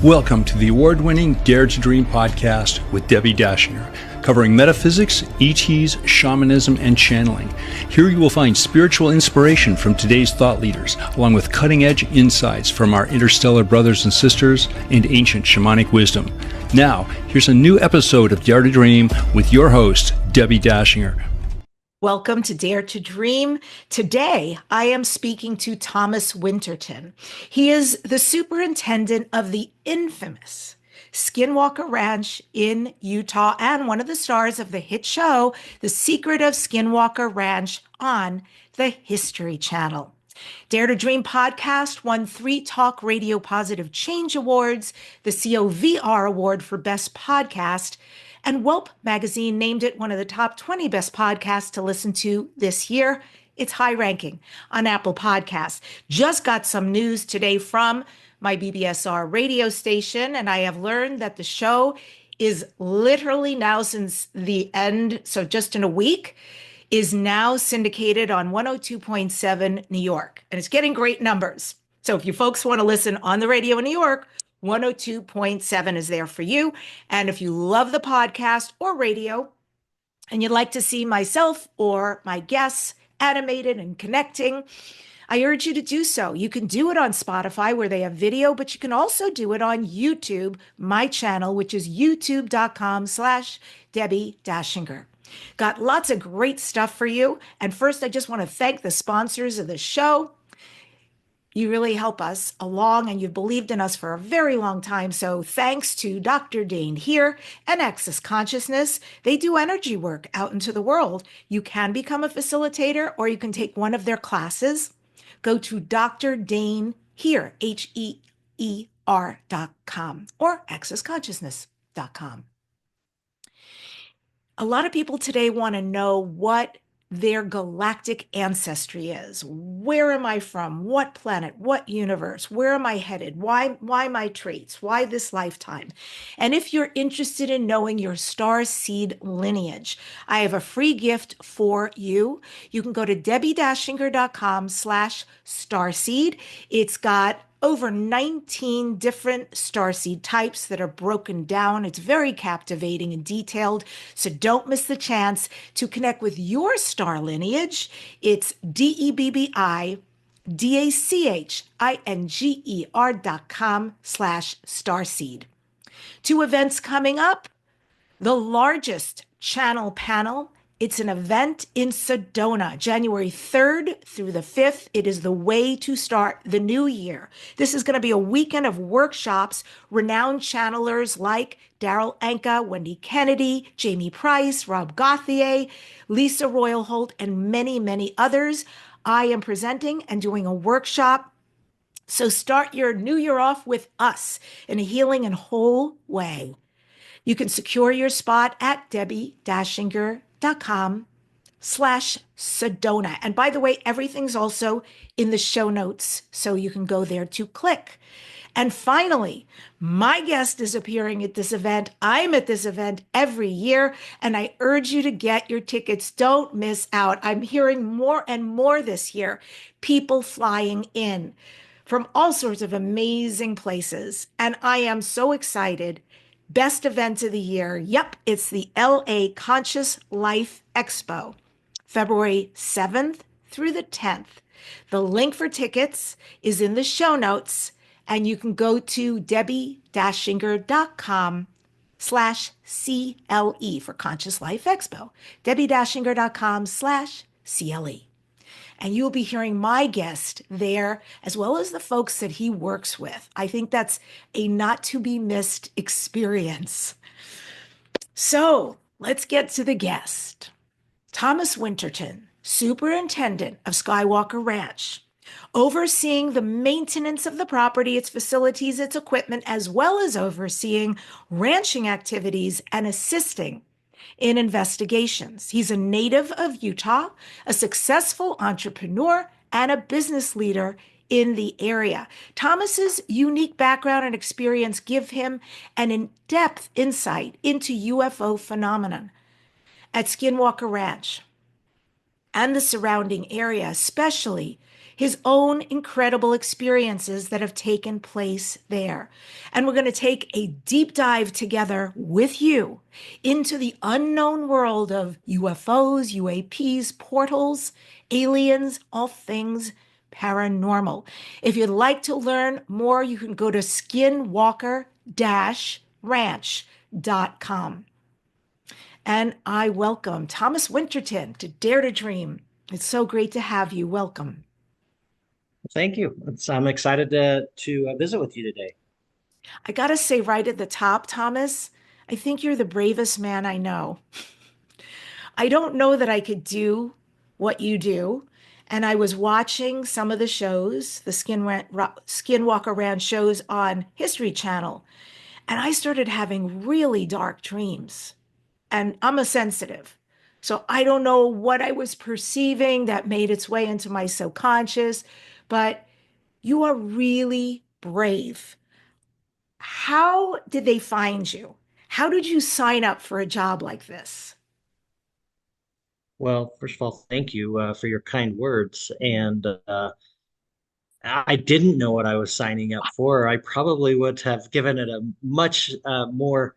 Welcome to the award-winning Dare to Dream podcast with Debbi Dachinger, covering metaphysics, ETs, shamanism, and channeling. Here you will find spiritual inspiration from today's thought leaders, along with cutting-edge insights from our interstellar brothers and sisters and ancient shamanic wisdom. Now, here's a new episode of Dare to Dream with your host, Debbi Dachinger. Welcome to Dare to Dream. Today, I am speaking to Thomas Winterton. He is the superintendent of the infamous Skinwalker Ranch in Utah and one of the stars of the hit show, The Secret of Skinwalker Ranch on the History Channel. Dare to Dream podcast won 3 Talk Radio Positive Change Awards, the COVR Award for Best Podcast, and Welp magazine named it one of the top 20 best podcasts to listen to this year. It's high ranking on Apple Podcasts. Just got some news today from my BBSR radio station, and I have learned that the show is literally now, since the end, so just in a week, is now syndicated on 102.7 New York. And it's getting great numbers. So if you folks want to listen on the radio in New York, 102.7 is there for you. And if you love the podcast or radio and you'd like to see myself or my guests animated and connecting, I urge you to do so. You can do it on Spotify where they have video, but you can also do it on YouTube, my channel, which is youtube.com/Debbi Dachinger. Got lots of great stuff for you. And first, I just want to thank the sponsors of the show. You really help us along, and you've believed in us for a very long time. So thanks to Dr. Dane here and Access Consciousness. They do energy work out into the world. You can become a facilitator, or you can take one of their classes. Go to Dr. Dane here, HEER.com, or accessconsciousness.com. A lot of people today want to know what their galactic ancestry is. Where am I from? What planet? What universe? Where am I headed? Why my traits? Why this lifetime? And if you're interested in knowing your star seed lineage, I have a free gift for you. You can go to DebbiDachinger.com/starseed. It's got over 19 different starseed types that are broken down. It's very captivating and detailed, so don't miss the chance to connect with your star lineage. It's DebbiDachinger.com/starseed. 2 events coming up. The largest channel panel. It's an event in Sedona, January 3rd through the 5th. It is the way to start the new year. This is going to be a weekend of workshops, renowned channelers like Daryl Anka, Wendy Kennedy, Jamie Price, Rob Gauthier, Lisa Royal Holt, and many, many others. I am presenting and doing a workshop. So start your new year off with us in a healing and whole way. You can secure your spot at DebbiDachinger.com/Sedona. And by the way, everything's also in the show notes, so you can go there to click. And finally, my guest is appearing at this event. I'm at this event every year, and I urge you to get your tickets. Don't miss out. I'm hearing more and more this year, people flying in from all sorts of amazing places. And I am so excited. Best event of the year. Yep, it's the LA Conscious Life Expo, February 7th through the 10th. The link for tickets is in the show notes, and you can go to DebbiDachinger.com/CLE for Conscious Life Expo, DebbiDachinger.com/CLE. And you'll be hearing my guest there, as well as the folks that he works with. I think that's a not to be missed experience. So let's get to the guest. Thomas Winterton, superintendent of Skinwalker Ranch, overseeing the maintenance of the property, its facilities, its equipment, as well as overseeing ranching activities and assisting in investigations. He's a native of Utah, a successful entrepreneur, and a business leader in the area. Thomas's unique background and experience give him an in-depth insight into UFO phenomenon at Skinwalker Ranch and the surrounding area, especially his own incredible experiences that have taken place there. And we're going to take a deep dive together with you into the unknown world of UFOs, UAPs, portals, aliens, all things paranormal. If you'd like to learn more, you can go to skinwalker-ranch.com. And I welcome Thomas Winterton to Dare to Dream. It's so great to have you. Welcome. Thank you. I'm excited to visit with you today. I got to say right at the top, Thomas, I think you're the bravest man I know. I don't know that I could do what you do. And I was watching some of the shows, the Skinwalker Ranch shows on History Channel, and I started having really dark dreams. And I'm a sensitive. So I don't know what I was perceiving that made its way into my subconscious, but you are really brave. How did they find you? How did you sign up for a job like this? Well, first of all, thank you for your kind words. And I didn't know what I was signing up for. I probably would have given it a much more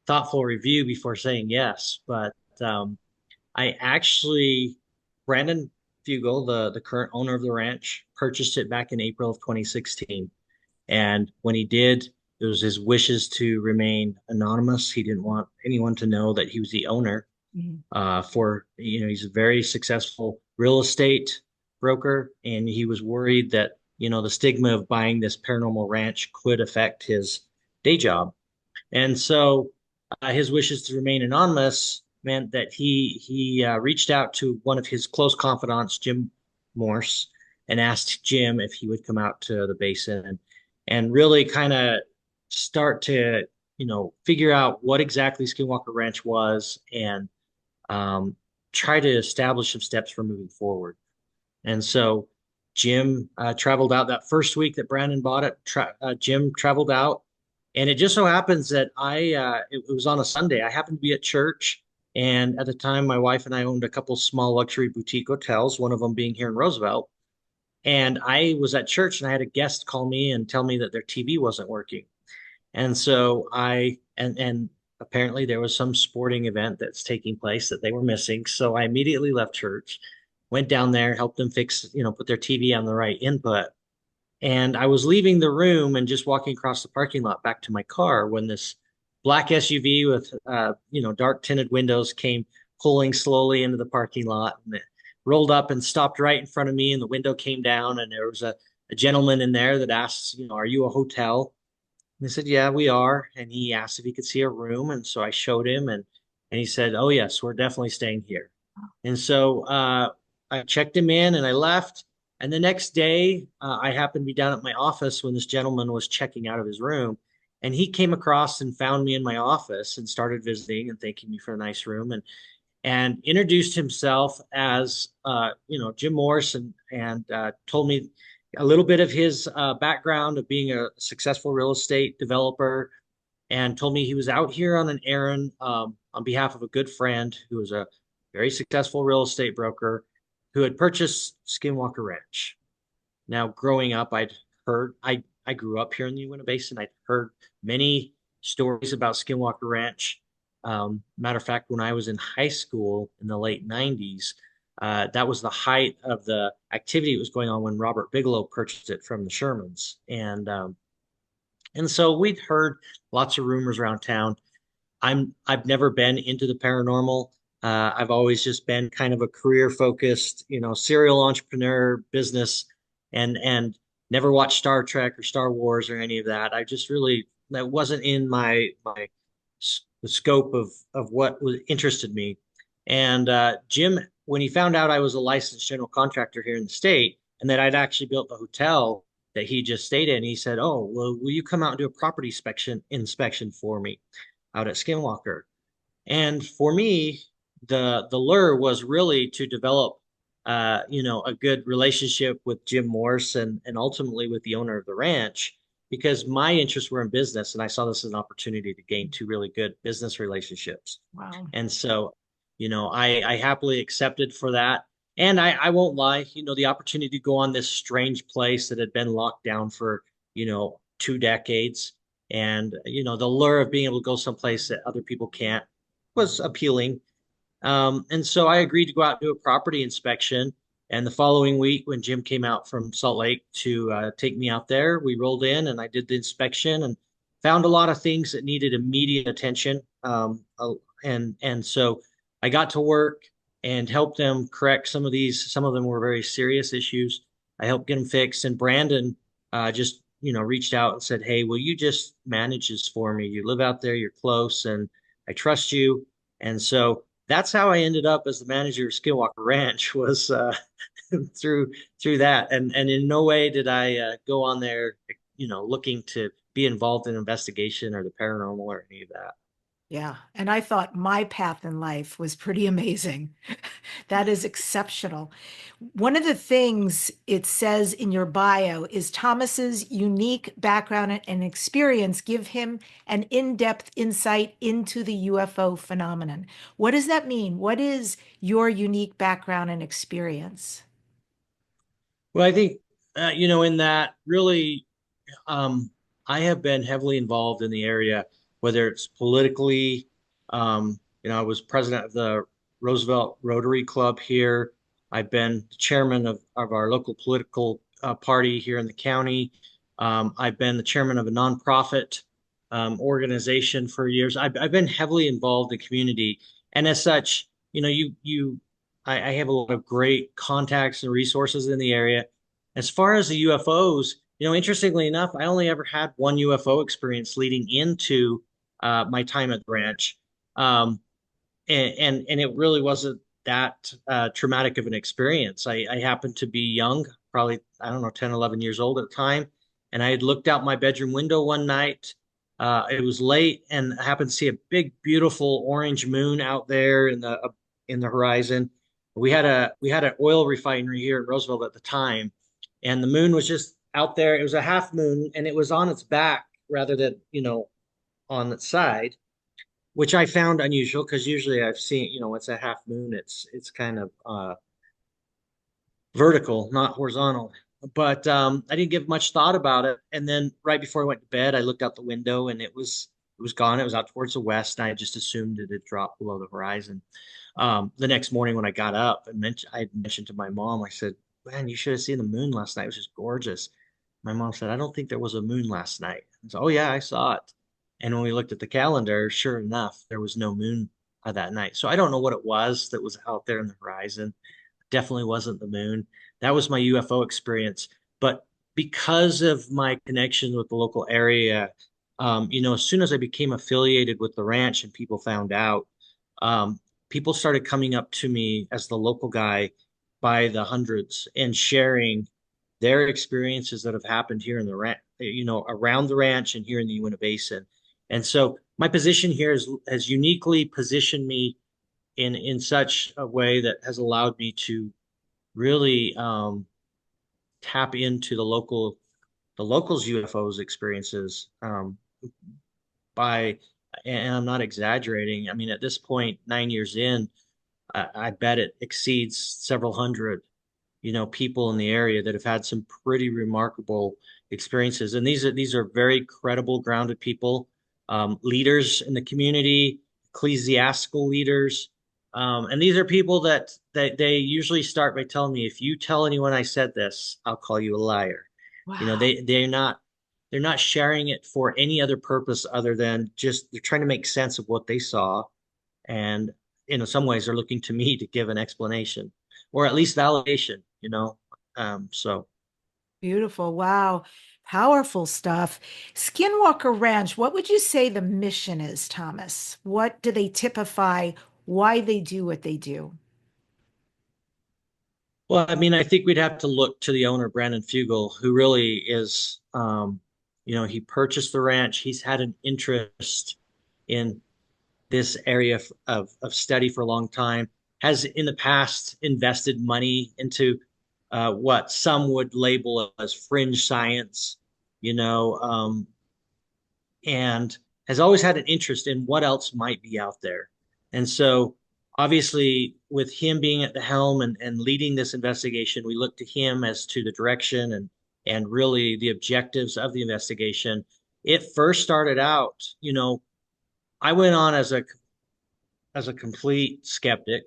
thoughtful review before saying yes. But I actually, Brandon Fugel, the current owner of the ranch, purchased it back in April of 2016. And when he did, it was his wishes to remain anonymous. He didn't want anyone to know that he was the owner. Mhm. He's a very successful real estate broker, and he was worried that, the stigma of buying this paranormal ranch could affect his day job. And so his wishes to remain anonymous meant that he reached out to one of his close confidants, Jim Morse, and asked Jim if he would come out to the basin and really kind of start to, figure out what exactly Skinwalker Ranch was and um, try to establish some steps for moving forward. And so Jim traveled out that first week that Brandon bought it. Jim traveled out, and it just so happens that it was on a Sunday. I happened to be at church, and at the time, my wife and I owned a couple small luxury boutique hotels, one of them being here in Roosevelt. And I was at church, and I had a guest call me and tell me that their TV wasn't working. And so and apparently there was some sporting event that's taking place that they were missing. So I immediately left church, went down there, helped them fix, put their TV on the right input. And I was leaving the room and just walking across the parking lot back to my car when this black SUV with, dark tinted windows came pulling slowly into the parking lot, and it rolled up and stopped right in front of me. And the window came down, and there was a gentleman in there that asked, are you a hotel? And I said, yeah, we are. And he asked if he could see a room. And so I showed him, and he said, oh, yes, we're definitely staying here. And so I checked him in and I left. And the next day, I happened to be down at my office when this gentleman was checking out of his room. And he came across and found me in my office and started visiting and thanking me for a nice room and introduced himself as, Jim Morse and told me a little bit of his background of being a successful real estate developer, and told me he was out here on an errand on behalf of a good friend who was a very successful real estate broker who had purchased Skinwalker Ranch. Now, growing up, I grew up here in the Uinta Basin. I'd heard many stories about Skinwalker Ranch. Matter of fact, when I was in high school in the late 90s, that was the height of the activity that was going on when Robert Bigelow purchased it from the Shermans. And so we'd heard lots of rumors around town. I've never been into the paranormal. I've always just been kind of a career focused, serial entrepreneur business, and never watched Star Trek or Star Wars or any of that. I just really that wasn't in the scope of what was interested me. And Jim, when he found out I was a licensed general contractor here in the state and that I'd actually built the hotel that he just stayed in, he said, "Oh, well, will you come out and do a property inspection for me out at Skinwalker?" And for me, the lure was really to develop, a good relationship with Jim Morse and ultimately with the owner of the ranch, because my interests were in business, and I saw this as an opportunity to gain two really good business relationships. Wow. And so, I happily accepted for that. And I won't lie, the opportunity to go on this strange place that had been locked down for, 2 decades. And, the lure of being able to go someplace that other people can't was appealing. And so I agreed to go out and do a property inspection. And the following week, when Jim came out from Salt Lake to take me out there, we rolled in and I did the inspection and found a lot of things that needed immediate attention. And so I got to work and helped them correct some of these. Some of them were very serious issues. I helped get them fixed. And Brandon just reached out and said, "Hey, will you just manage this for me? You live out there, you're close, and I trust you." And so that's how I ended up as the manager of Skinwalker Ranch was through that. And in no way did I go on there, looking to be involved in investigation or the paranormal or any of that. Yeah. And I thought my path in life was pretty amazing. That is exceptional. One of the things it says in your bio is Thomas's unique background and experience give him an in-depth insight into the UFO phenomenon. What does that mean? What is your unique background and experience? Well, I think, in that really, um, I have been heavily involved in the area, whether it's politically, I was president of the Roosevelt Rotary Club here. I've been chairman of our local political party here in the county. I've been the chairman of a nonprofit organization for years. I've been heavily involved in community, and as such, I have a lot of great contacts and resources in the area. As far as the UFOs, interestingly enough, I only ever had one UFO experience leading into my time at the ranch. Um, and it really wasn't that traumatic of an experience. I happened to be young, probably, I don't know, 10, 11 years old at the time. And I had looked out my bedroom window one night. It was late, and I happened to see a big, beautiful orange moon out there in the horizon. We had an oil refinery here in Roseville at the time, and the moon was just out there. It was a half moon, and it was on its back rather than on its side, which I found unusual because usually I've seen, it's a half moon. It's kind of vertical, not horizontal. But I didn't give much thought about it. And then right before I went to bed, I looked out the window and it was gone. It was out towards the west, and I just assumed it had dropped below the horizon. The next morning when I got up and I mentioned to my mom, I said, "Man, you should have seen the moon last night. It was just gorgeous." My mom said, "I don't think there was a moon last night." I said, "Oh yeah, I saw it." And when we looked at the calendar, sure enough, there was no moon that night. So I don't know what it was that was out there in the horizon. Definitely wasn't the moon. That was my UFO experience. But because of my connection with the local area, as soon as I became affiliated with the ranch and people found out, um, people started coming up to me as the local guy by the hundreds and sharing their experiences that have happened here in the ranch, around the ranch and here in the Uinta Basin. And so my position here has uniquely positioned me in such a way that has allowed me to really tap into the locals UFOs experiences by and I'm not exaggerating. I mean, at this point, 9 years in, I bet it exceeds several hundred, people in the area that have had some pretty remarkable experiences. And these are very credible, grounded people, leaders in the community, ecclesiastical leaders. And these are people that they usually start by telling me, if you tell anyone I said this, I'll call you a liar. Wow. They're not sharing it for any other purpose other than just they're trying to make sense of what they saw. And in some ways they're looking to me to give an explanation or at least validation. So Beautiful. Wow. Powerful stuff. Skinwalker Ranch, what would you say the mission is, Thomas? What do they typify? Why they do what they do? well, I mean, I think we'd have to look to the owner, Brandon Fugel, who really is, he purchased the ranch. He's had an interest in this area of study for a long time, has in the past invested money into what some would label as fringe science, you know, and has always had an interest in what else might be out there. And so obviously, with him being at the helm and leading this investigation, we look to him as to the direction and really the objectives of the investigation. It first started out, I went on as a complete skeptic,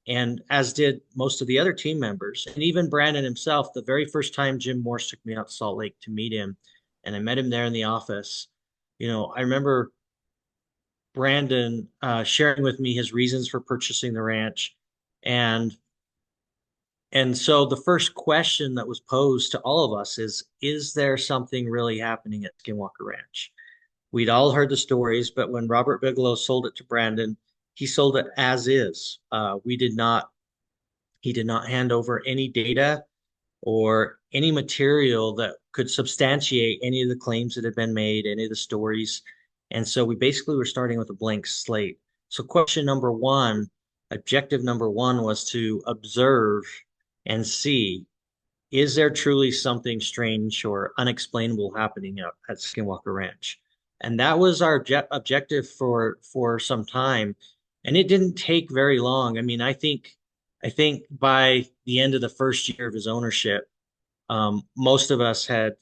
and as did most of the other team members, and even Brandon himself. The very first time Jim Morse took me out to Salt Lake to meet him, and I met him there in the office. I remember Brandon sharing with me his reasons for purchasing the ranch, and so the first question that was posed to all of us is there something really happening at Skinwalker Ranch? We'd all heard the stories, but when Robert Bigelow sold it to Brandon, he sold it as is. He did not hand over any data or any material that could substantiate any of the claims that had been made, any of the stories. And so we basically were starting with a blank slate. So question number one, objective number one, was to observe and see, is there truly something strange or unexplainable happening at Skinwalker Ranch? And that was our objective for some time. And it didn't take very long. I mean, I think by the end of the first year of his ownership, most of us had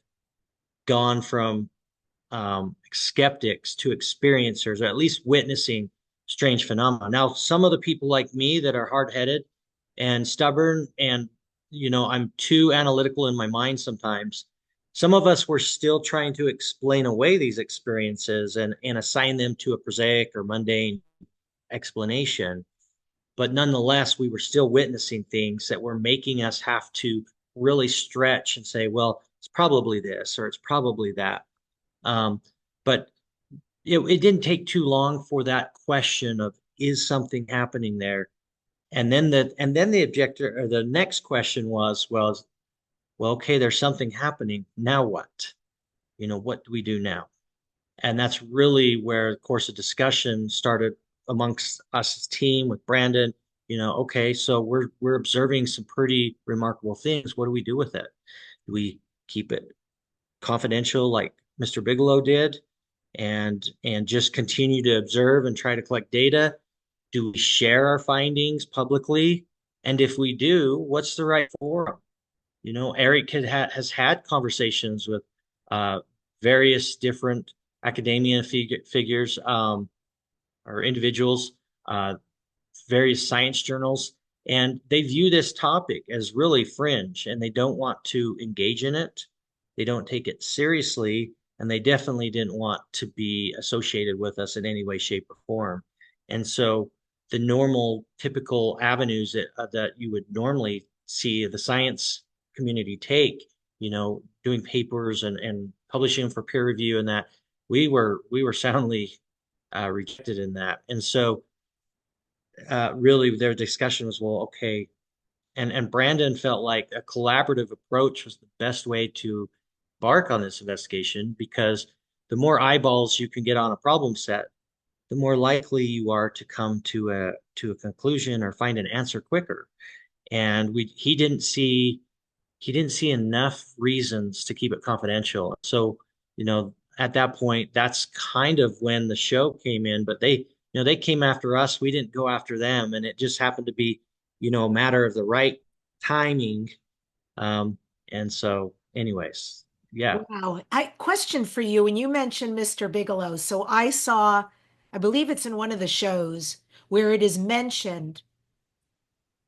gone from skeptics to experiencers, or at least witnessing strange phenomena. Now, some of the people like me that are hard-headed and stubborn, and I'm too analytical in my mind sometimes. Some of us were still trying to explain away these experiences and assign them to a prosaic or mundane explanation. But nonetheless, we were still witnessing things that were making us have to really stretch and say, well, it's probably this or it's probably that. But it didn't take too long for that question of, is something happening there? And then the objector, or the next question was, well, okay, there's something happening. Now what? What do we do now? And that's really where, of course, a discussion started amongst us as team with Brandon. Okay, so we're observing some pretty remarkable things. What do we do with it? Do we keep it confidential like Mr. Bigelow did, and just continue to observe and try to collect data? Do we share our findings publicly? And if we do, what's the right forum? Eric has had conversations with uh, various different academia figures, or individuals, uh, various science journals, and they view this topic as really fringe, and they don't want to engage in it. They don't take it seriously, and they definitely didn't want to be associated with us in any way, shape, or form. And so the normal, typical avenues that you would normally see the science community take, doing papers and publishing them for peer review, and that we were soundly rejected in that. And so really their discussion was, well, okay. And Brandon felt like a collaborative approach was the best way to embark on this investigation, because the more eyeballs you can get on a problem set, the more likely you are to come to a conclusion or find an answer quicker. And he didn't see enough reasons to keep it confidential. So, at that point, that's kind of when the show came in. But they came after us. We didn't go after them, and it just happened to be, a matter of the right timing. And so, anyways, yeah. Wow. Question for you. When you mentioned Mr. Bigelow, so I believe it's in one of the shows where it is mentioned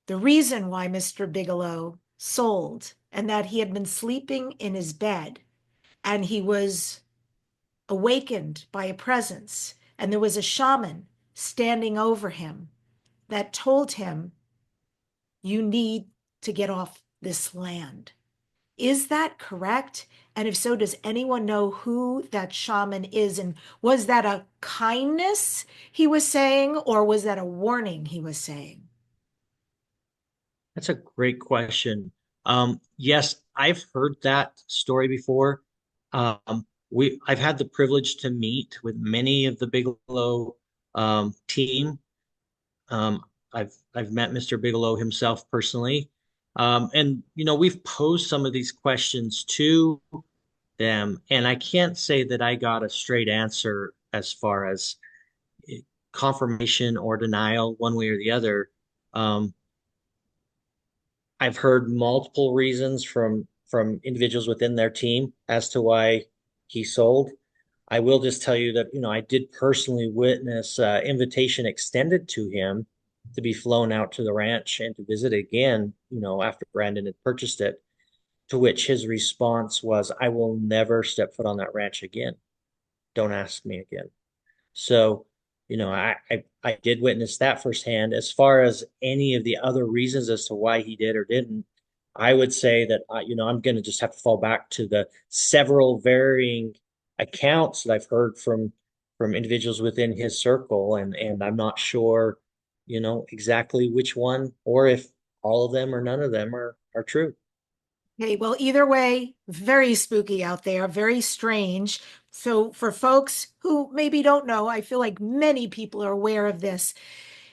the reason why Mr. Bigelow sold, and that he had been sleeping in his bed and he was awakened by a presence, and there was a shaman standing over him that told him, you need to get off this land. Is that correct? And if so, does anyone know who that shaman is? And was that a kindness he was saying, or was that a warning he was saying? That's a great question. Yes, I've heard that story before. I've had the privilege to meet with many of the Bigelow team. Um, I've met Mr. Bigelow himself personally, and we've posed some of these questions to them, and I can't say that I got a straight answer as far as confirmation or denial one way or the other. Um, I've heard multiple reasons from individuals within their team as to why he sold. I will just tell you that, I did personally witness invitation extended to him to be flown out to the ranch and to visit again, after Brandon had purchased it, to which his response was, I will never step foot on that ranch again. Don't ask me again. So, I did witness that firsthand. As far as any of the other reasons as to why he did or didn't, I would say that, I'm going to just have to fall back to the several varying accounts that I've heard from individuals within his circle, and I'm not sure, exactly which one, or if all of them or none of them are true. Okay, well, either way, very spooky out there, very strange. So, for folks who maybe don't know, I feel like many people are aware of this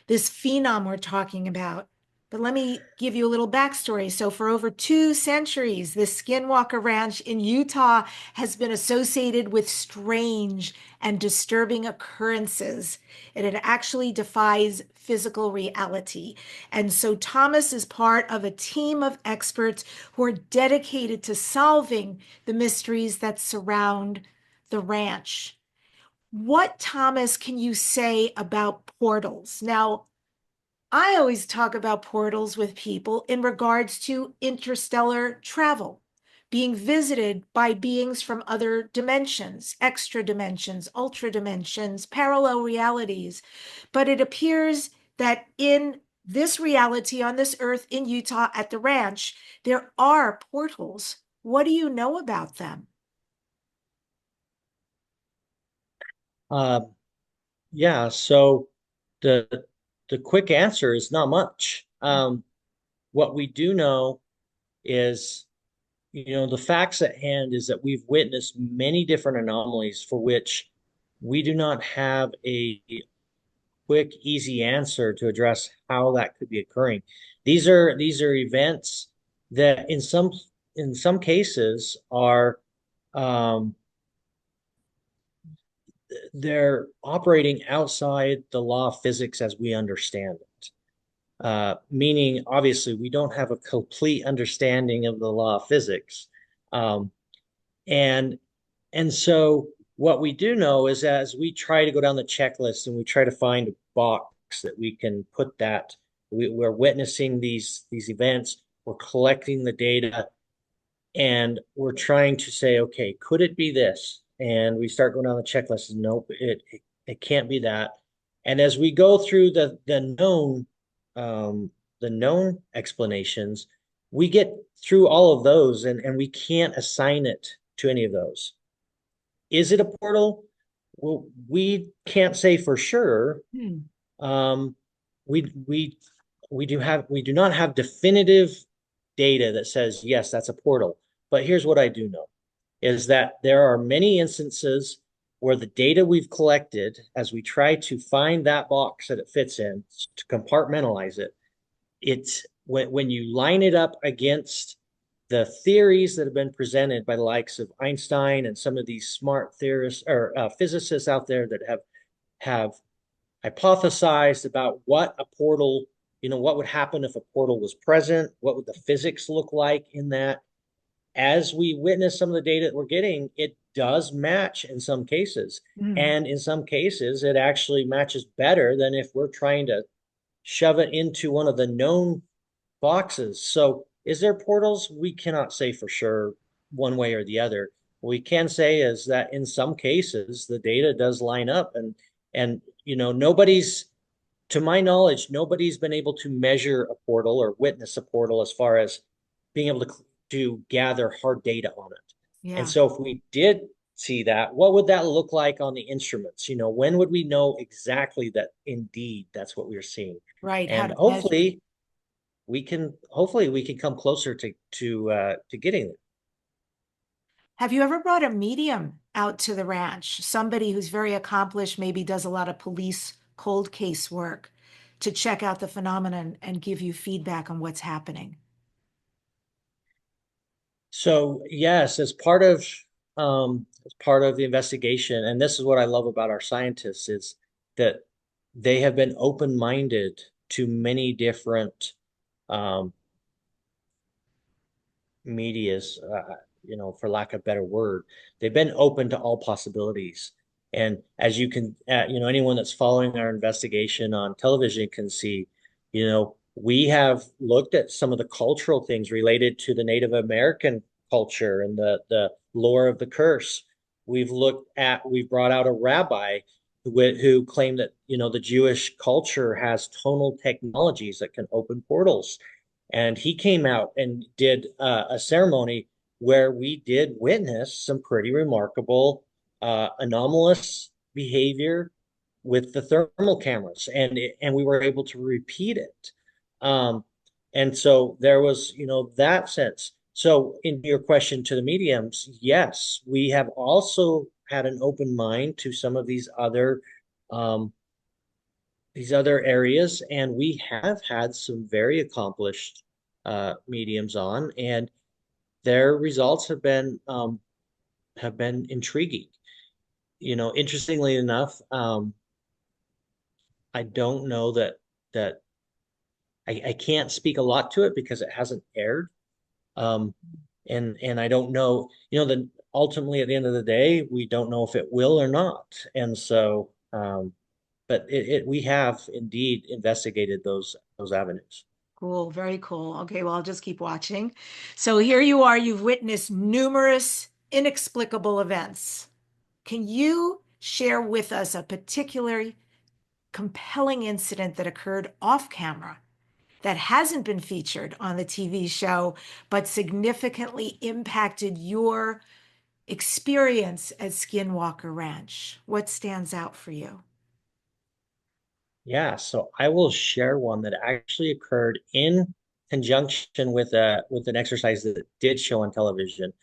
phenom we're talking about. But let me give you a little backstory. So, for over 2 centuries, the Skinwalker Ranch in Utah has been associated with strange and disturbing occurrences, and it actually defies physical reality. And so, Thomas is part of a team of experts who are dedicated to solving the mysteries that surround the ranch. What, Thomas, can you say about portals? Now, I always talk about portals with people in regards to interstellar travel, being visited by beings from other dimensions, extra dimensions, ultra dimensions, parallel realities. But it appears that in this reality on this earth in Utah at the ranch, there are portals. What do you know about them? Um, yeah, so the the quick answer is not much. What we do know is, the facts at hand is that we've witnessed many different anomalies for which we do not have a quick, easy answer to address how that could be occurring. These are events that in some cases are um, they're operating outside the law of physics as we understand it. Meaning, obviously, we don't have a complete understanding of the law of physics. Um, and and so what we do know is as we try to go down the checklist and we try to find a box that we can put that we're witnessing these events, we're collecting the data, and we're trying to say, okay, could it be this? And we start going down the checklist, and nope, it can't be that. And as we go through um, the known explanations, we get through all of those, and we can't assign it to any of those. Is it a portal? Well, we can't say for sure. Hmm. Um, we do not have definitive data that says yes, that's a portal. But here's what I do know is that there are many instances where the data we've collected, as we try to find that box that it fits in, to compartmentalize it, it's when you line it up against the theories that have been presented by the likes of Einstein and some of these smart theorists or physicists out there that have hypothesized about what a portal, what would happen if a portal was present, what would the physics look like in that. As we witness some of the data that we're getting, it does match in some cases. Hmm. And in some cases, it actually matches better than if we're trying to shove it into one of the known boxes. So, is there portals? We cannot say for sure one way or the other. What we can say is that in some cases, the data does line up, and nobody's, to my knowledge, nobody's been able to measure a portal or witness a portal as far as being able to gather hard data on it. And Yeah, so if we did see that, what would that look like on the instruments? When would we know exactly that indeed that's what we're seeing? right. How And to measure. hopefully we can come closer to getting it. Have you ever brought a medium out to the ranch? Somebody who's very accomplished, maybe does a lot of police cold case work to check out the phenomenon and give you feedback on what's happening. So yes, as part of the investigation, and this is what I love about our scientists is that they have been open-minded to many different um, medias, for lack of a better word. They've been open to all possibilities. And as you can, anyone that's following our investigation on television can see, we have looked at some of the cultural things related to the Native American culture and the lore of the curse. We've brought out a rabbi who claimed that, the Jewish culture has tonal technologies that can open portals, and he came out and did a ceremony where we did witness some pretty remarkable anomalous behavior with the thermal cameras, and we were able to repeat it. Um, and so there was, that sense. So in your question to the mediums, yes, we have also had an open mind to some of um, these other areas, and we have had some very accomplished mediums on, and their results have been intriguing. Interestingly enough, I don't know that I can't speak a lot to it because it hasn't aired. Um, and I don't know, that ultimately at the end of the day, we don't know if it will or not. And so, but we have indeed investigated those avenues. Cool, very cool. Okay, well, I'll just keep watching. So here you are, you've witnessed numerous inexplicable events. Can you share with us a particularly compelling incident that occurred off camera that hasn't been featured on the TV show, but significantly impacted your experience at Skinwalker Ranch? What stands out for you? Yeah, so I will share one that actually occurred in conjunction with an exercise that did show on television.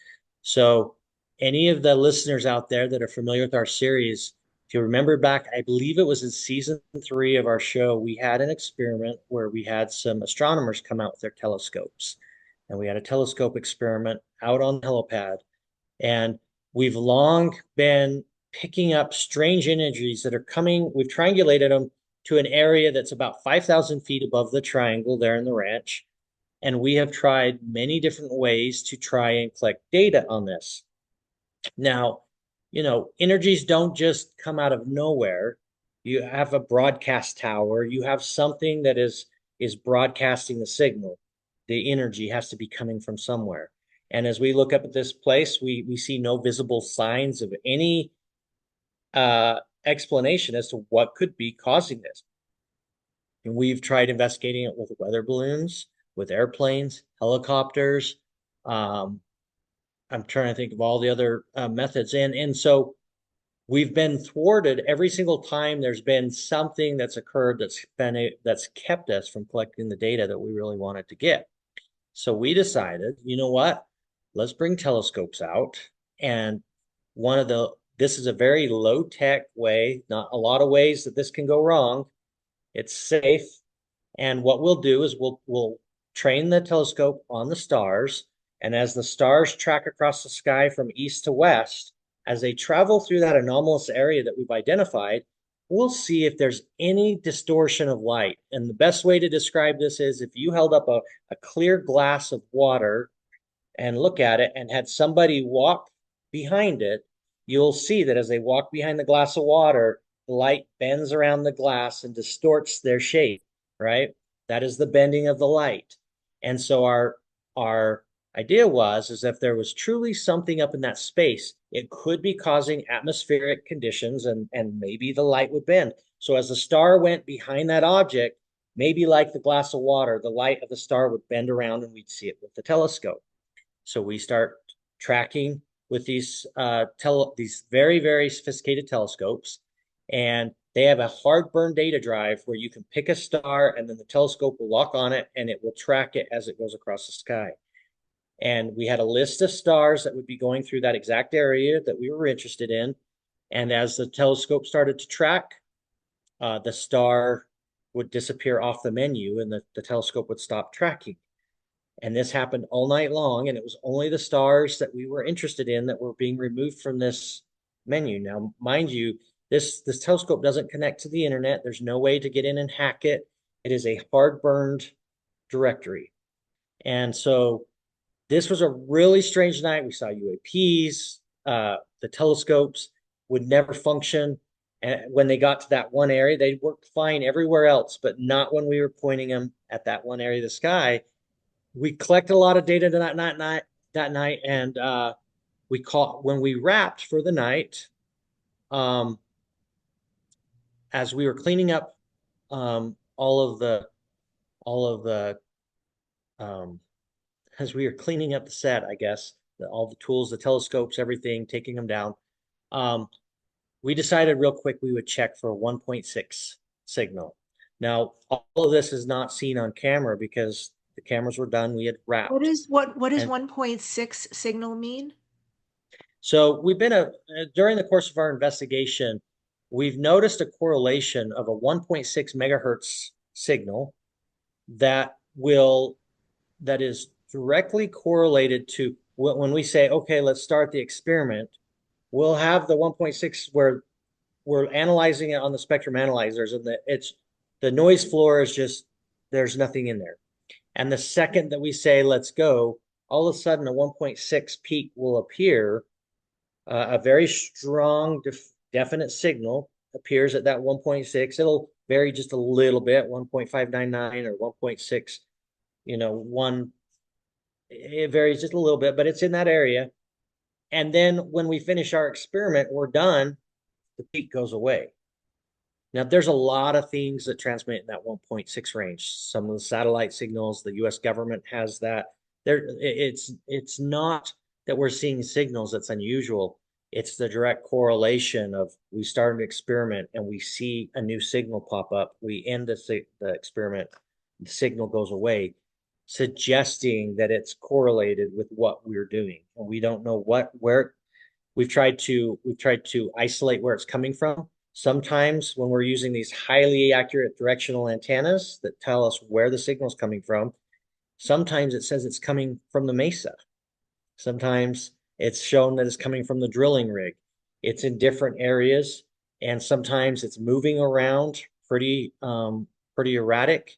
So any of the listeners out there that are familiar with our series, if you remember back, I believe it was in season 3 of our show, we had an experiment where we had some astronomers come out with their telescopes. And we had a telescope experiment out on the helipad. And we've long been picking up strange energies that are coming. We've triangulated them to an area that's about 5,000 feet above the triangle there in the ranch. And we have tried many different ways to try and collect data on this. Now, energies don't just come out of nowhere. You have a broadcast tower, you have something that is broadcasting the signal. The energy has to be coming from somewhere. And as we look up at this place, we see no visible signs of any explanation as to what could be causing this. And we've tried investigating it with weather balloons, with airplanes, helicopters. Um, I'm trying to think of all the other methods, and so we've been thwarted every single time there's been something that's occurred that's kept us from collecting the data that we really wanted to get. So we decided, you know what? Let's bring telescopes out. And this is a very low tech way, not a lot of ways that this can go wrong. It's safe. And what we'll do is we'll train the telescope on the stars. And as the stars track across the sky from east to west, as they travel through that anomalous area that we've identified, we'll see if there's any distortion of light. And the best way to describe this is if you held up a clear glass of water and look at it and had somebody walk behind it, you'll see that as they walk behind the glass of water, the light bends around the glass and distorts their shape, right? That is the bending of the light. And so our idea was is if there was truly something up in that space, it could be causing atmospheric conditions, and maybe the light would bend. So as the star went behind that object, maybe like the glass of water, the light of the star would bend around and we'd see it with the telescope. So we start tracking with these very, very sophisticated telescopes, and they have a hard burn data drive where you can pick a star and then the telescope will lock on it and it will track it as it goes across the sky. And we had a list of stars that would be going through that exact area that we were interested in. And as the telescope started to track, the star would disappear off the menu and the telescope would stop tracking. And this happened all night long, and it was only the stars that we were interested in that were being removed from this menu. Now, mind you, This telescope doesn't connect to the internet. There's no way to get in and hack it. It is a hard-burned directory. And so this was a really strange night. We saw UAPs. The telescopes would never function. And when they got to that one area, they worked fine everywhere else, but not when we were pointing them at that one area of the sky. We collected a lot of data that night, and we caught when we wrapped for the night. Um, as we were cleaning up all of the um, as we were cleaning up the set, I guess, all the tools, the telescopes, everything, taking them down, um, we decided real quick we would check for a 1.6 signal. Now, all of this is not seen on camera because the cameras were done. We had wrapped. What does And 1.6 signal mean? so we've been during the course of our investigation, we've noticed a correlation of a 1.6 megahertz signal that will that is directly correlated to when we say, okay, let's start the experiment. We'll have the 1.6 where we're analyzing it on the spectrum analyzers, and the noise floor is just there's nothing in there. And the second that we say let's go, all of a sudden a 1.6 peak will appear. A very strong, definite signal appears at that 1.6. It'll vary just a little bit, 1.599 or 1.6, 1. It varies just a little bit, but it's in that area. And then when we finish our experiment, we're done, the peak goes away. Now, there's a lot of things that transmit in that 1.6 range. Some of the satellite signals, the US government has that. It's not that we're seeing signals that's unusual. It's the direct correlation of we start an experiment and we see a new signal pop up. We end the experiment, the signal goes away, suggesting that it's correlated with what we're doing. And we don't know where we've tried to isolate where it's coming from. Sometimes when we're using these highly accurate directional antennas that tell us where the signal is coming from, sometimes it says it's coming from the mesa. Sometimes it's shown that it's coming from the drilling rig. It's in different areas, and sometimes it's moving around pretty erratic.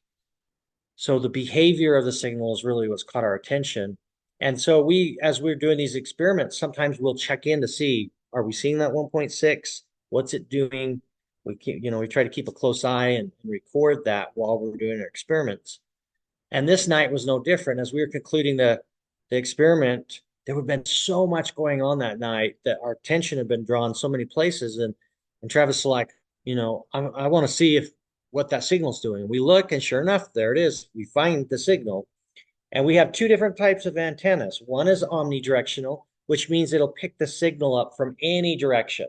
So the behavior of the signal is really what's caught our attention. And so as we're doing these experiments, sometimes we'll check in to see, are we seeing that 1.6? What's it doing? We try to keep a close eye and record that while we're doing our experiments. And this night was no different. As we were concluding the experiment, there had been so much going on that night that our attention had been drawn so many places. And Travis was like, I want to see what that signal's doing. We look, and sure enough, there it is. We find the signal. And we have two different types of antennas. One is omnidirectional, which means it'll pick the signal up from any direction.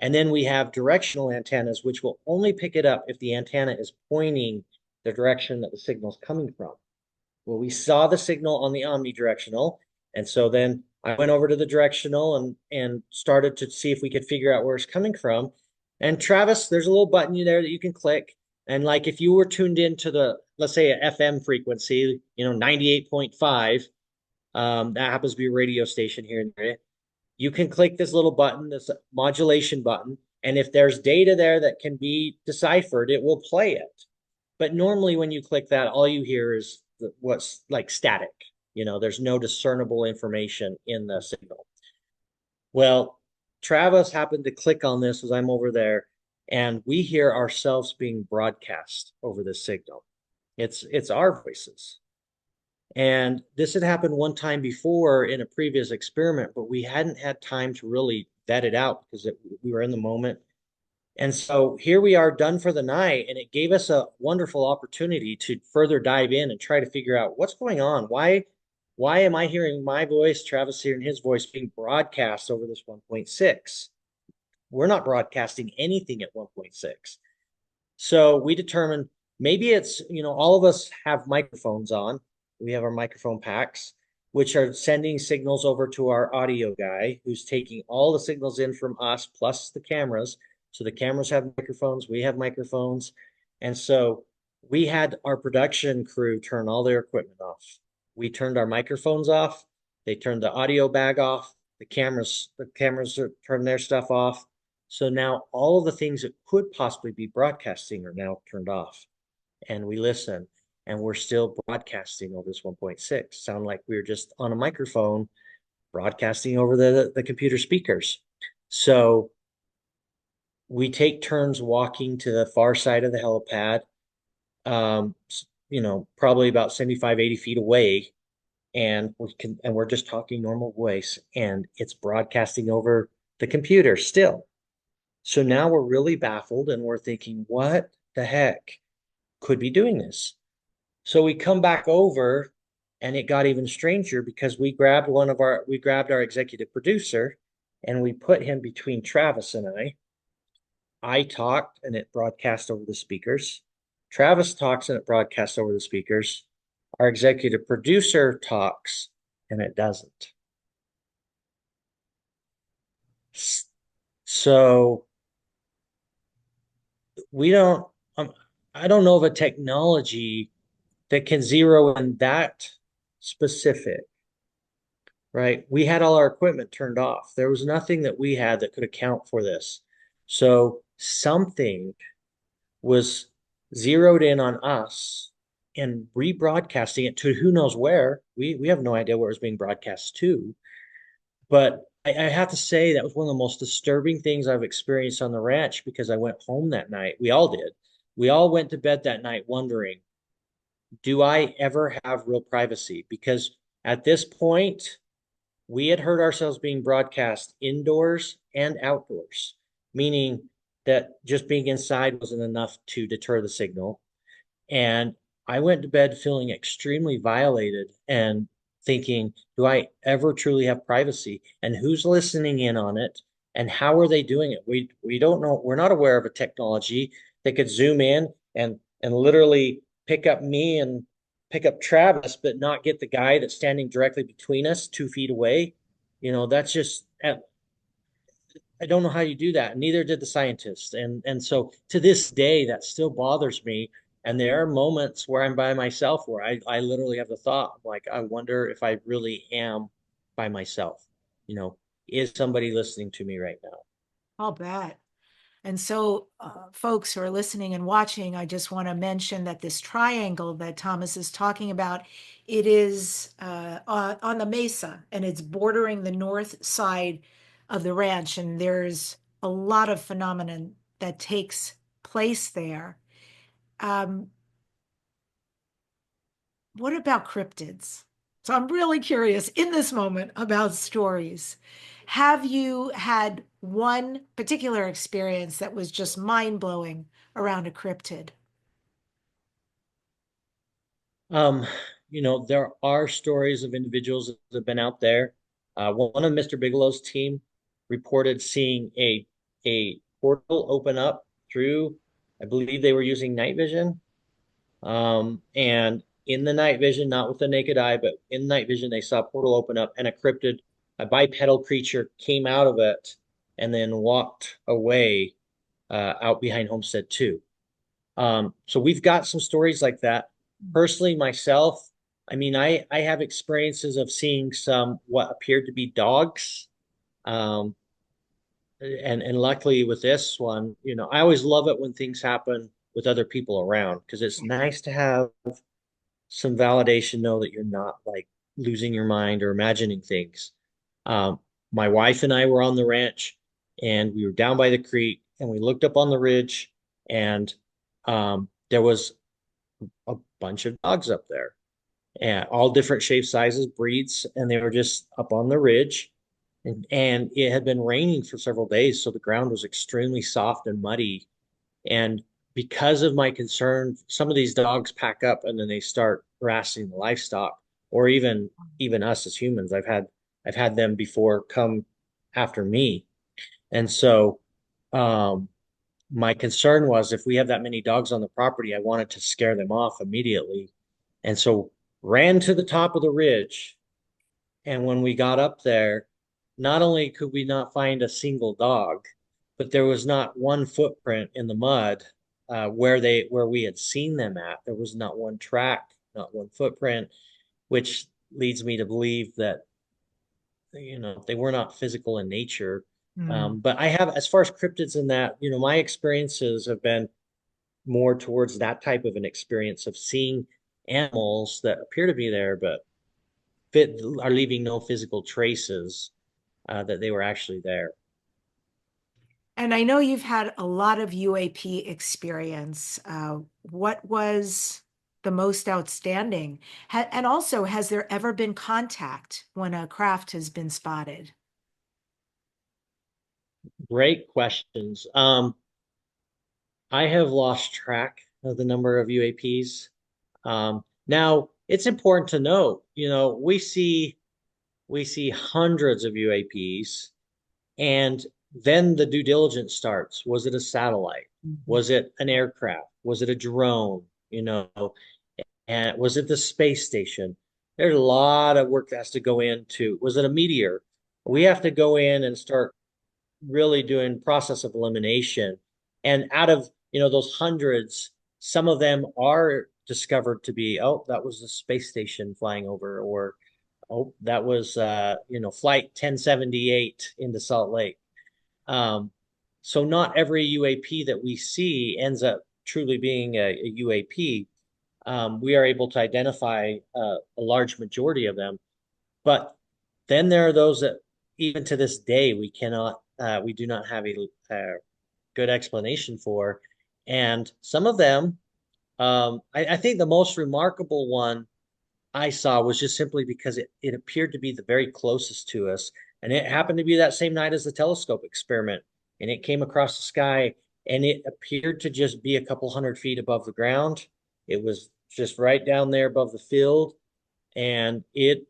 And then we have directional antennas, which will only pick it up if the antenna is pointing the direction that the signal is coming from. Well, we saw the signal on the omnidirectional. And so then I went over to the directional and started to see if we could figure out where it's coming from. And Travis, there's a little button there that you can click. And like if you were tuned into let's say a FM frequency, 98.5, that happens to be a radio station here in the area, you can click this little button, this modulation button. And if there's data there that can be deciphered, it will play it. But normally when you click that, all you hear is what's like static. There's no discernible information in the signal. Well, Travis happened to click on this as I'm over there, and we hear ourselves being broadcast over this signal. It's our voices. And this had happened one time before in a previous experiment, but we hadn't had time to really vet it out because we were in the moment. And so here we are done for the night, and it gave us a wonderful opportunity to further dive in and try to figure out what's going on. Why am I hearing my voice, Travis hearing his voice being broadcast over this 1.6? We're not broadcasting anything at 1.6. So we determined maybe it's, all of us have microphones on. We have our microphone packs, which are sending signals over to our audio guy, who's taking all the signals in from us, plus the cameras. So the cameras have microphones, we have microphones. And so we had our production crew turn all their equipment off. We turned our microphones off. They turned the audio bag off. The cameras turned their stuff off. So now all of the things that could possibly be broadcasting are now turned off. And we listen, and we're still broadcasting over this 1.6. Sound like we were just on a microphone broadcasting over the computer speakers. So we take turns walking to the far side of the helipad, um, probably about 75, 80 feet away. And we're just talking normal voice, and it's broadcasting over the computer still. So now we're really baffled and we're thinking, what the heck could be doing this? So we come back over, and it got even stranger because we grabbed our executive producer and we put him between Travis and I. I talked and it broadcast over the speakers. Travis talks and it broadcasts over the speakers. Our executive producer talks and it doesn't. So we don't, I don't know of a technology that can zero in that specific, right? We had all our equipment turned off. There was nothing that we had that could account for this. So something was zeroed in on us and rebroadcasting it to who knows where. We have no idea where it was being broadcast to. But I have to say that was one of the most disturbing things I've experienced on the ranch because I went home that night. We all did. We all went to bed that night wondering, do I ever have real privacy? Because at this point, we had heard ourselves being broadcast indoors and outdoors, meaning that just being inside wasn't enough to deter the signal. And I went to bed feeling extremely violated and thinking, do I ever truly have privacy? And who's listening in on it? And how are they doing it? We don't know. We're not aware of a technology that could zoom in and literally pick up me and pick up Travis, but not get the guy that's standing directly between us 2 feet away. That's just I don't know how you do that. Neither did the scientists. And so to this day, that still bothers me. And there are moments where I'm by myself where I literally have the thought, like, I wonder if I really am by myself. You know, is somebody listening to me right now? I'll bet. And so, folks who are listening and watching, I just want to mention that this triangle that Thomas is talking about, it is on the mesa, and it's bordering the north side of the ranch. And there's a lot of phenomenon that takes place there. Um, what about cryptids? So I'm really curious in this moment about stories. Have you had one particular experience that was just mind-blowing around a cryptid? Um, there are stories of individuals that have been out there. One of Mr. Bigelow's team reported seeing a portal open up through, I believe they were using night vision. And in the night vision, not with the naked eye, but in night vision, they saw a portal open up and a bipedal creature came out of it and then walked away out behind Homestead 2. So we've got some stories like that. Personally, myself, I mean, I have experiences of seeing some what appeared to be dogs. Um, and luckily with this one, I always love it when things happen with other people around because it's nice to have some validation, know that you're not like losing your mind or imagining things. Um, my wife and I were on the ranch and we were down by the creek and we looked up on the ridge and there was a bunch of dogs up there and all different shapes, sizes, breeds, and they were just up on the ridge. And it had been raining for several days, so the ground was extremely soft and muddy. And because of my concern, some of these dogs pack up and then they start harassing the livestock, or even us as humans. I've had them before come after me, and so um, my concern was if we have that many dogs on the property, I wanted to scare them off immediately, and so ran to the top of the ridge. And when we got up there, not only could we not find a single dog, but there was not one footprint in the mud where we had seen them at. There was not one track, not one footprint, which leads me to believe that they were not physical in nature. Mm. But I have, as far as cryptids and that, my experiences have been more towards that type of an experience of seeing animals that appear to be there, but are leaving no physical traces that they were actually there. And I know you've had a lot of UAP experience. What was the most outstanding? And also, has there ever been contact when a craft has been spotted? Great questions. I have lost track of the number of UAPs. Now, it's important to note, we see hundreds of UAPs, and then the due diligence starts. Was it a satellite? Mhm. Was it an aircraft? Was it a drone? And was it the space station? There's a lot of work that has to go into. Was it a meteor? We have to go in and start really doing process of elimination. And out of, those hundreds, some of them are discovered to be, oh, that was the space station flying over, or oh, that was flight 1078 into Salt Lake. Um, so not every UAP that we see ends up truly being a UAP. We are able to identify a large majority of them, but then there are those that even to this day we do not have a good explanation for, and some of them, I think the most remarkable one I saw was just simply because it appeared to be the very closest to us. And it happened to be that same night as the telescope experiment. And it came across the sky and it appeared to just be a couple hundred feet above the ground. It was just right down there above the field. And it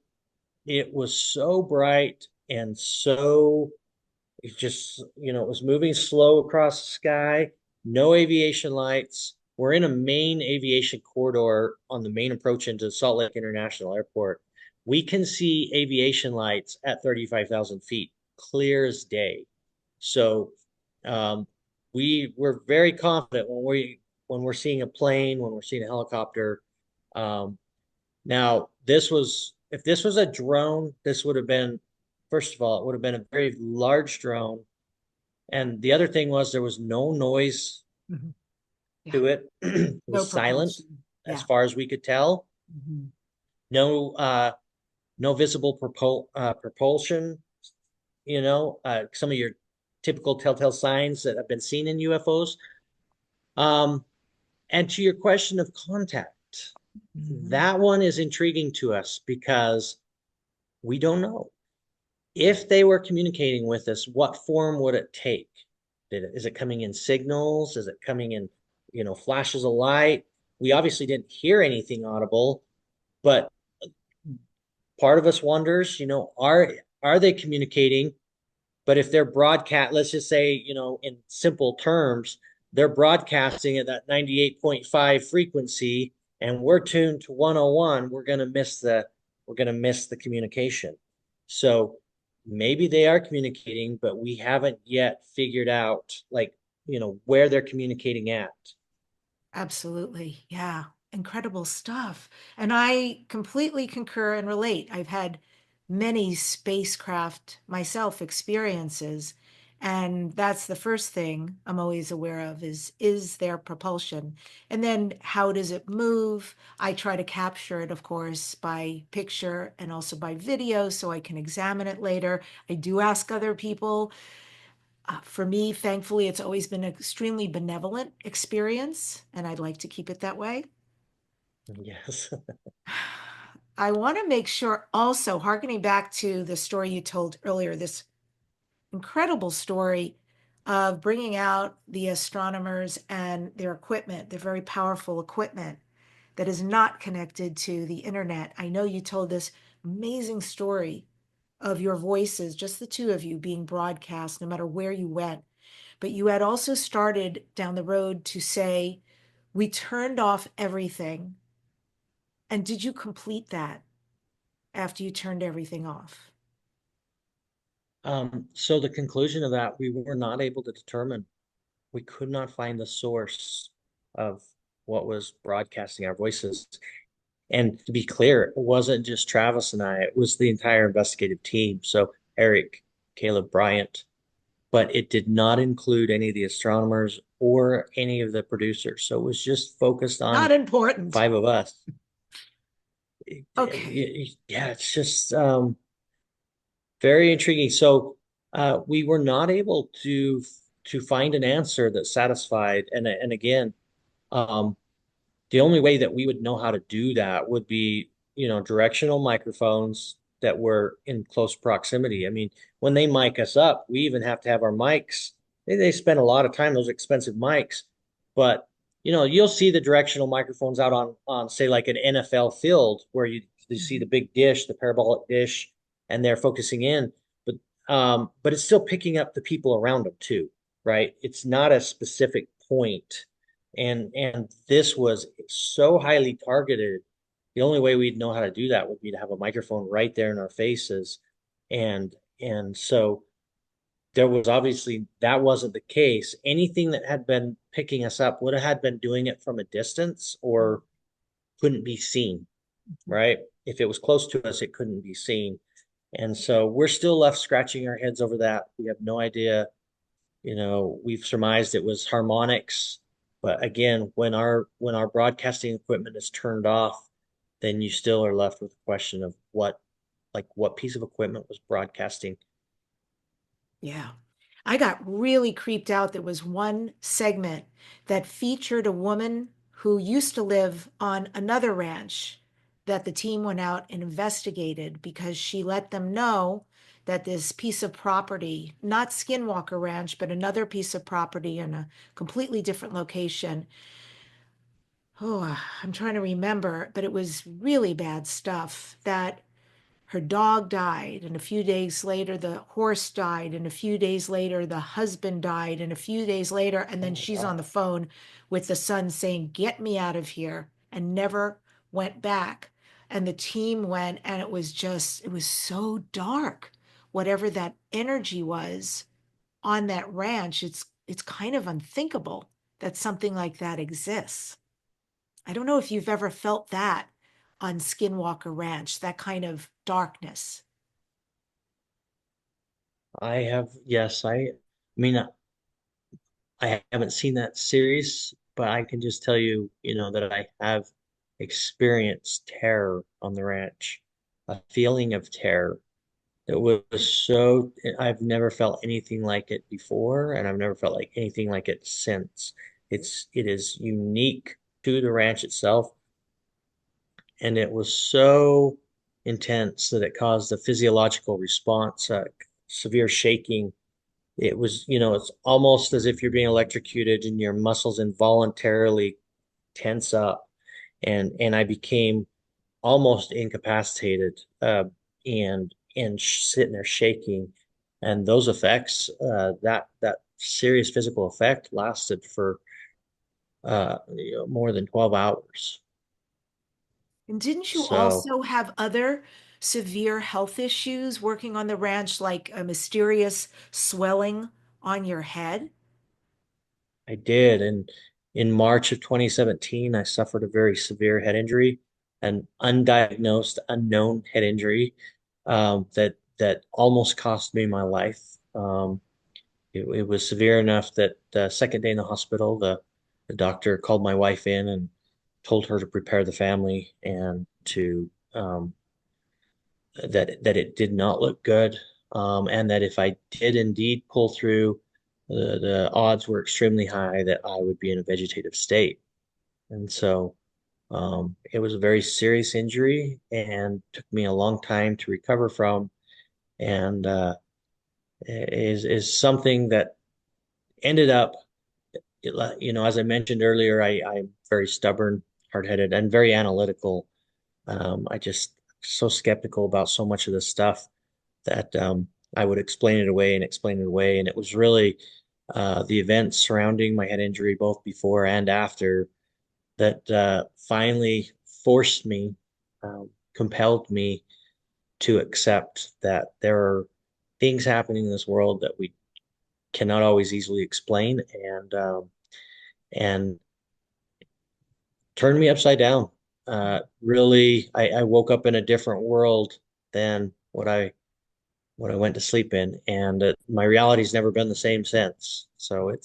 was so bright and so it just, it was moving slow across the sky, no aviation lights. We're in a main aviation corridor on the main approach into Salt Lake International Airport. We can see aviation lights at 35,000 feet, clear as day. So um, we're very confident when we're seeing a plane, when we're seeing a helicopter. Um, Now, if this was a drone, this would have been, first of all, it would have been a very large drone. And the other thing was there was no noise Mhm. Yeah, to it. It no was silent propulsion. as Yeah. far as we could tell. Mhm. No no visible propulsion, some of your typical telltale signs that have been seen in UFOs. Um, and to your question of contact, Mhm. that one is intriguing to us because we don't know. If they were communicating with us, what form would it take? Is it coming in signals? Is it coming in, flashes of light? We obviously didn't hear anything audible, but part of us wonders, are they communicating? But if they're broadcast, let's just say, in simple terms, they're broadcasting at that 98.5 frequency, and we're tuned to 101, we're gonna miss the communication. So maybe they are communicating, but we haven't yet figured out like, where they're communicating at. Absolutely. Yeah. Incredible stuff. And I completely concur and relate. I've had many spacecraft myself experiences, and that's the first thing I'm always aware of is there propulsion? And then how does it move? I try to capture it, of course, by picture and also by video so I can examine it later. I do ask other people. For me, thankfully, it's always been an extremely benevolent experience, and I'd like to keep it that way. Yes. I want to make sure also, harkening back to the story you told earlier, this incredible story of bringing out the astronomers and their equipment, their very powerful equipment that is not connected to the internet. I know you told this amazing story of your voices, just the two of you being broadcast no matter where you went. But you had also started down the road to say, we turned off everything. And did you complete that after you turned everything off? So the conclusion of that, we were not able to determine. We could not find the source of what was broadcasting our voices. And to be clear, it wasn't just Travis and I, it was the entire investigative team. So Eric, Caleb Bryant, but it did not include any of the astronomers or any of the producers. So it was just focused Not on important. five of us. Okay. Yeah, it's just very intriguing. So we were not able to find an answer that satisfied. And again, um, the only way that we would know how to do that would be, directional microphones that were in close proximity. I mean, when they mic us up, we even have to have our mics. They spend a lot of time, those expensive mics, but you'll see the directional microphones out on say like an NFL field where you see the big dish, the parabolic dish, and they're focusing in, but it's still picking up the people around them too, right? It's not a specific point, and this was so highly targeted. The only way we'd know how to do that would be to have a microphone right there in our faces, and so there was obviously that wasn't the case. Anything that had been picking us up would have had been doing it from a distance or couldn't be seen, right? If it was close to us, it couldn't be seen. And so we're still left scratching our heads over that. We have no idea. We've surmised it was harmonics, but again, when our broadcasting equipment is turned off, then you still are left with the question of what piece of equipment was broadcasting. Yeah. I got really creeped out. There was one segment that featured a woman who used to live on another ranch that the team went out and investigated because she let them know that this piece of property, not Skinwalker Ranch, but another piece of property in a completely different location. Oh, I'm trying to remember, but it was really bad stuff that her dog died, and a few days later, the horse died, and a few days later, the husband died, and a few days later, and then Oh she's on God. the phone with the son saying, "Get me out of here," and never went back. And the team went, and it was so dark. Whatever that energy was on that ranch, it's kind of unthinkable that something like that exists. I don't know if you've ever felt that on Skinwalker Ranch, that kind of darkness. I have, yes, mean, I haven't seen that series, but I can just tell you, that I have experienced terror on the ranch, a feeling of terror that was so, I've never felt anything like it before, and I've never felt like anything like it since. It is unique to the ranch itself, and it was so intense that it caused a physiological response, severe shaking. It was, it's almost as if you're being electrocuted and your muscles involuntarily tense up. And I became almost incapacitated, and sitting there shaking. And those effects, that serious physical effect lasted for more than 12 hours. And didn't you So also have other severe health issues working on the ranch, like a mysterious swelling on your head? I did. And in March of 2017, I suffered a very severe head injury, an undiagnosed, unknown head injury, that almost cost me my life. It was severe enough that the second day in the hospital, the doctor called my wife in and told her to prepare the family and to that it did not look good, and that if I did indeed pull through, the odds were extremely high that I would be in a vegetative state. And so it was a very serious injury and took me a long time to recover from, and is something that ended up, as I mentioned earlier, I'm very stubborn, hard-headed, and very analytical. I just so skeptical about so much of this stuff that I would explain it away and explain it away. And it was really the events surrounding my head injury, both before and after, that finally forced me, compelled me to accept that there are things happening in this world that we cannot always easily explain, and turned me upside down. Really, I woke up in a different world than what I what I went to sleep in, and my reality's never been the same since. So it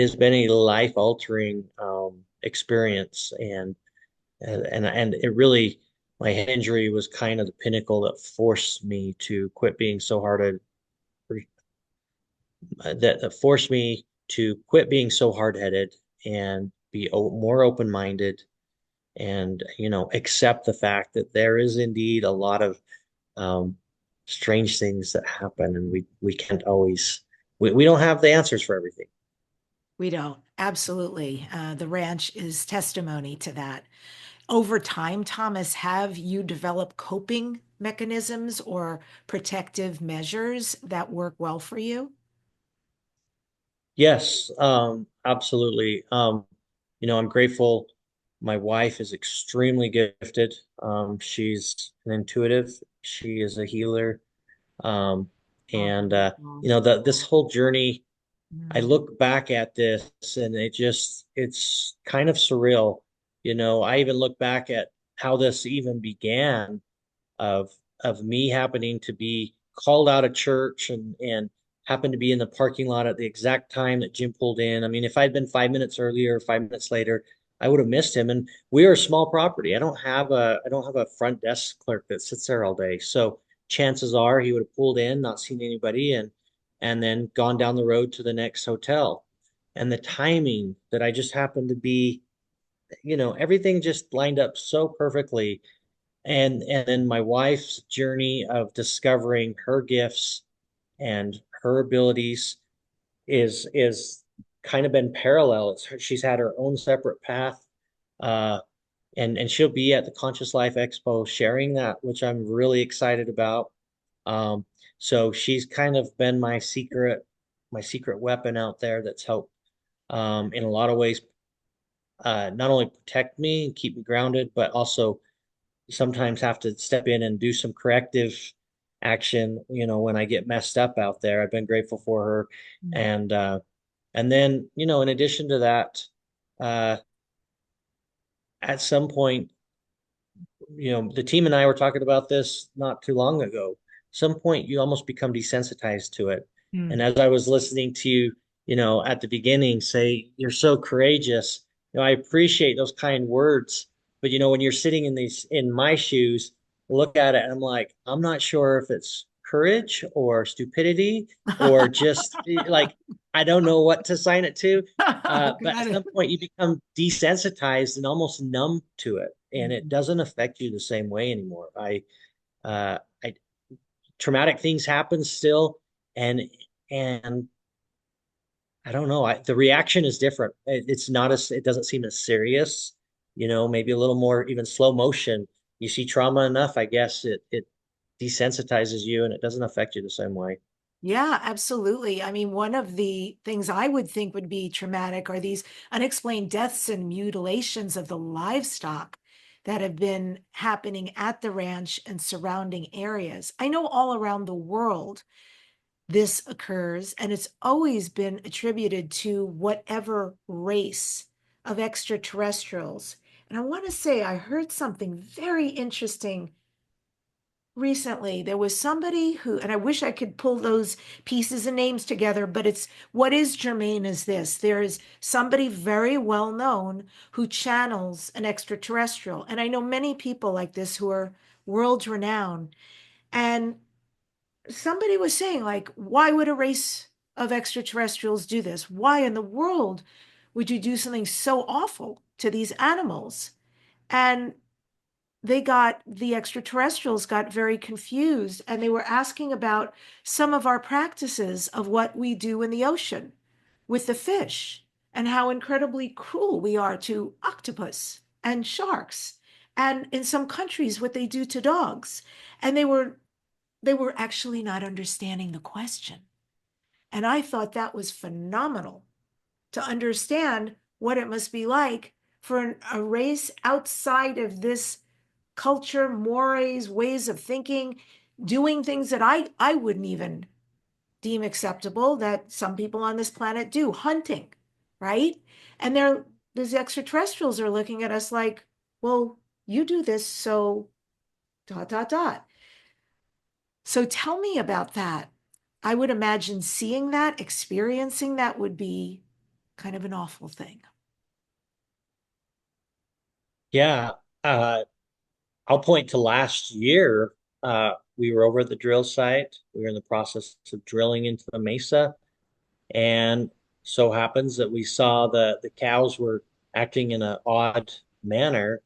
has been a life-altering experience, and it really, my head injury was kind of the pinnacle that forced me to quit being so hard that forced me to quit being so hard-headed and be more open-minded, and accept the fact that there is indeed a lot of um, strange things that happen, and we can't always we don't have the answers for everything. We don't. Absolutely. The ranch is testimony to that. Over time, Thomas, have you developed coping mechanisms or protective measures that work well for you? Yes, absolutely. I'm grateful. My wife is extremely gifted. She's an intuitive. She is a healer. Um, Oh, and wonderful. this whole journey, I Mm. look back at this and it's kind of surreal. I even look back at how this even began of me happening to be called out of church and happened to be in the parking lot at the exact time that Jim pulled in. I mean, if I'd been 5 minutes earlier, 5 minutes later, I would have missed him. And we are a small property. I don't have a front desk clerk that sits there all day. So chances are he would have pulled in, not seen anybody, and then gone down the road to the next hotel. And the timing that I just happened to be, everything just lined up so perfectly, and then my wife's journey of discovering her gifts and her abilities is kind of been parallel. She's had her own separate path, uh, and she'll be at the Conscious Life Expo sharing that, which I'm really excited about. Um, so she's kind of been my secret weapon out there that's helped in a lot of ways, not only protect me and keep me grounded, but also sometimes have to step in and do some corrective action, when I get messed up out there. I've been grateful for her. Mm. And then, in addition to that, uh, at some point, the team and I were talking about this not too long ago. Some point you almost become desensitized to it. And Mm. as I was listening to you, at the beginning say, you're so courageous, I appreciate those kind words. But when you're sitting in my shoes, look at it and I'm like, I'm not sure if it's courage or stupidity or just like I don't know what to sign it to. But Got at it. some point, you become desensitized and almost numb to it, and it Mm. doesn't affect you the same way anymore. I traumatic things happen still, and and I don't know. The reaction is different. It's not as it doesn't seem as serious. Maybe a little more even slow motion. You see trauma enough, I guess it desensitizes you, and it doesn't affect you the same way. Yeah, absolutely. I mean, one of the things I would think would be traumatic are these unexplained deaths and mutilations of the livestock that have been happening at the ranch and surrounding areas. I know all around the world this occurs, and it's always been attributed to whatever race of extraterrestrials. And I want to say I heard something very interesting recently. There was somebody who, and I wish I could pull those pieces and names together, but it's what is germane is this: there is somebody very well known who channels an extraterrestrial. And I know many people like this who are world renowned. And somebody was saying, like, why would a race of extraterrestrials do this? Why in the world would you do something so awful to these animals? And the extraterrestrials got very confused, and they were asking about some of our practices of what we do in the ocean with the fish and how incredibly cruel we are to octopus and sharks, and in some countries what they do to dogs. And they were actually not understanding the question. And I thought that was phenomenal to understand what it must be like for a race outside of this culture, mores, ways of thinking, doing things that I wouldn't even deem acceptable that some people on this planet do, hunting, right? And these extraterrestrials are looking at us like, well, you do this, so dot dot dot. So tell me about that. I would imagine seeing that, experiencing that would be kind of an awful thing. Yeah. Uh, I'll point to last year. We were over at the drill site. We were in the process of drilling into the mesa, and so happens that we saw the cows were acting in an odd manner,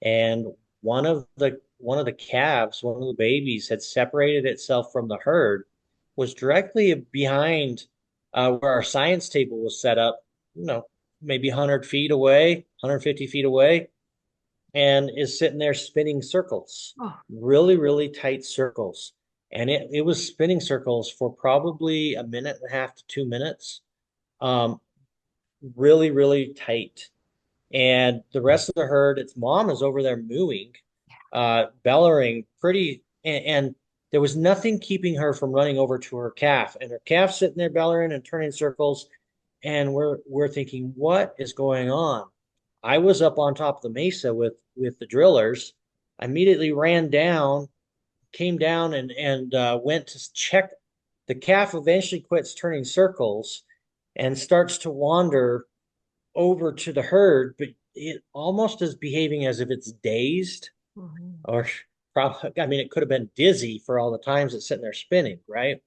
and one of the calves, one of the babies, had separated itself from the herd, was directly behind where our science table was set up, maybe 100 feet away, 150 feet away, and is sitting there spinning circles, Oh, really, really tight circles. And it was spinning circles for probably a minute and a half to 2 minutes, um, really, really tight. And the rest of the herd, its mom is over there mooing, bellowing and there was nothing keeping her from running over to her calf. And her calf sitting there bellowing and turning circles. And we're thinking, what is going on? I was up on top of the mesa with the drillers. I immediately ran down, came down and went to check. The calf eventually quits turning circles and starts to wander over to the herd, but it almost is behaving as if it's dazed mhm. or probably, I mean, it could have been dizzy for all the times it's sitting there spinning, right?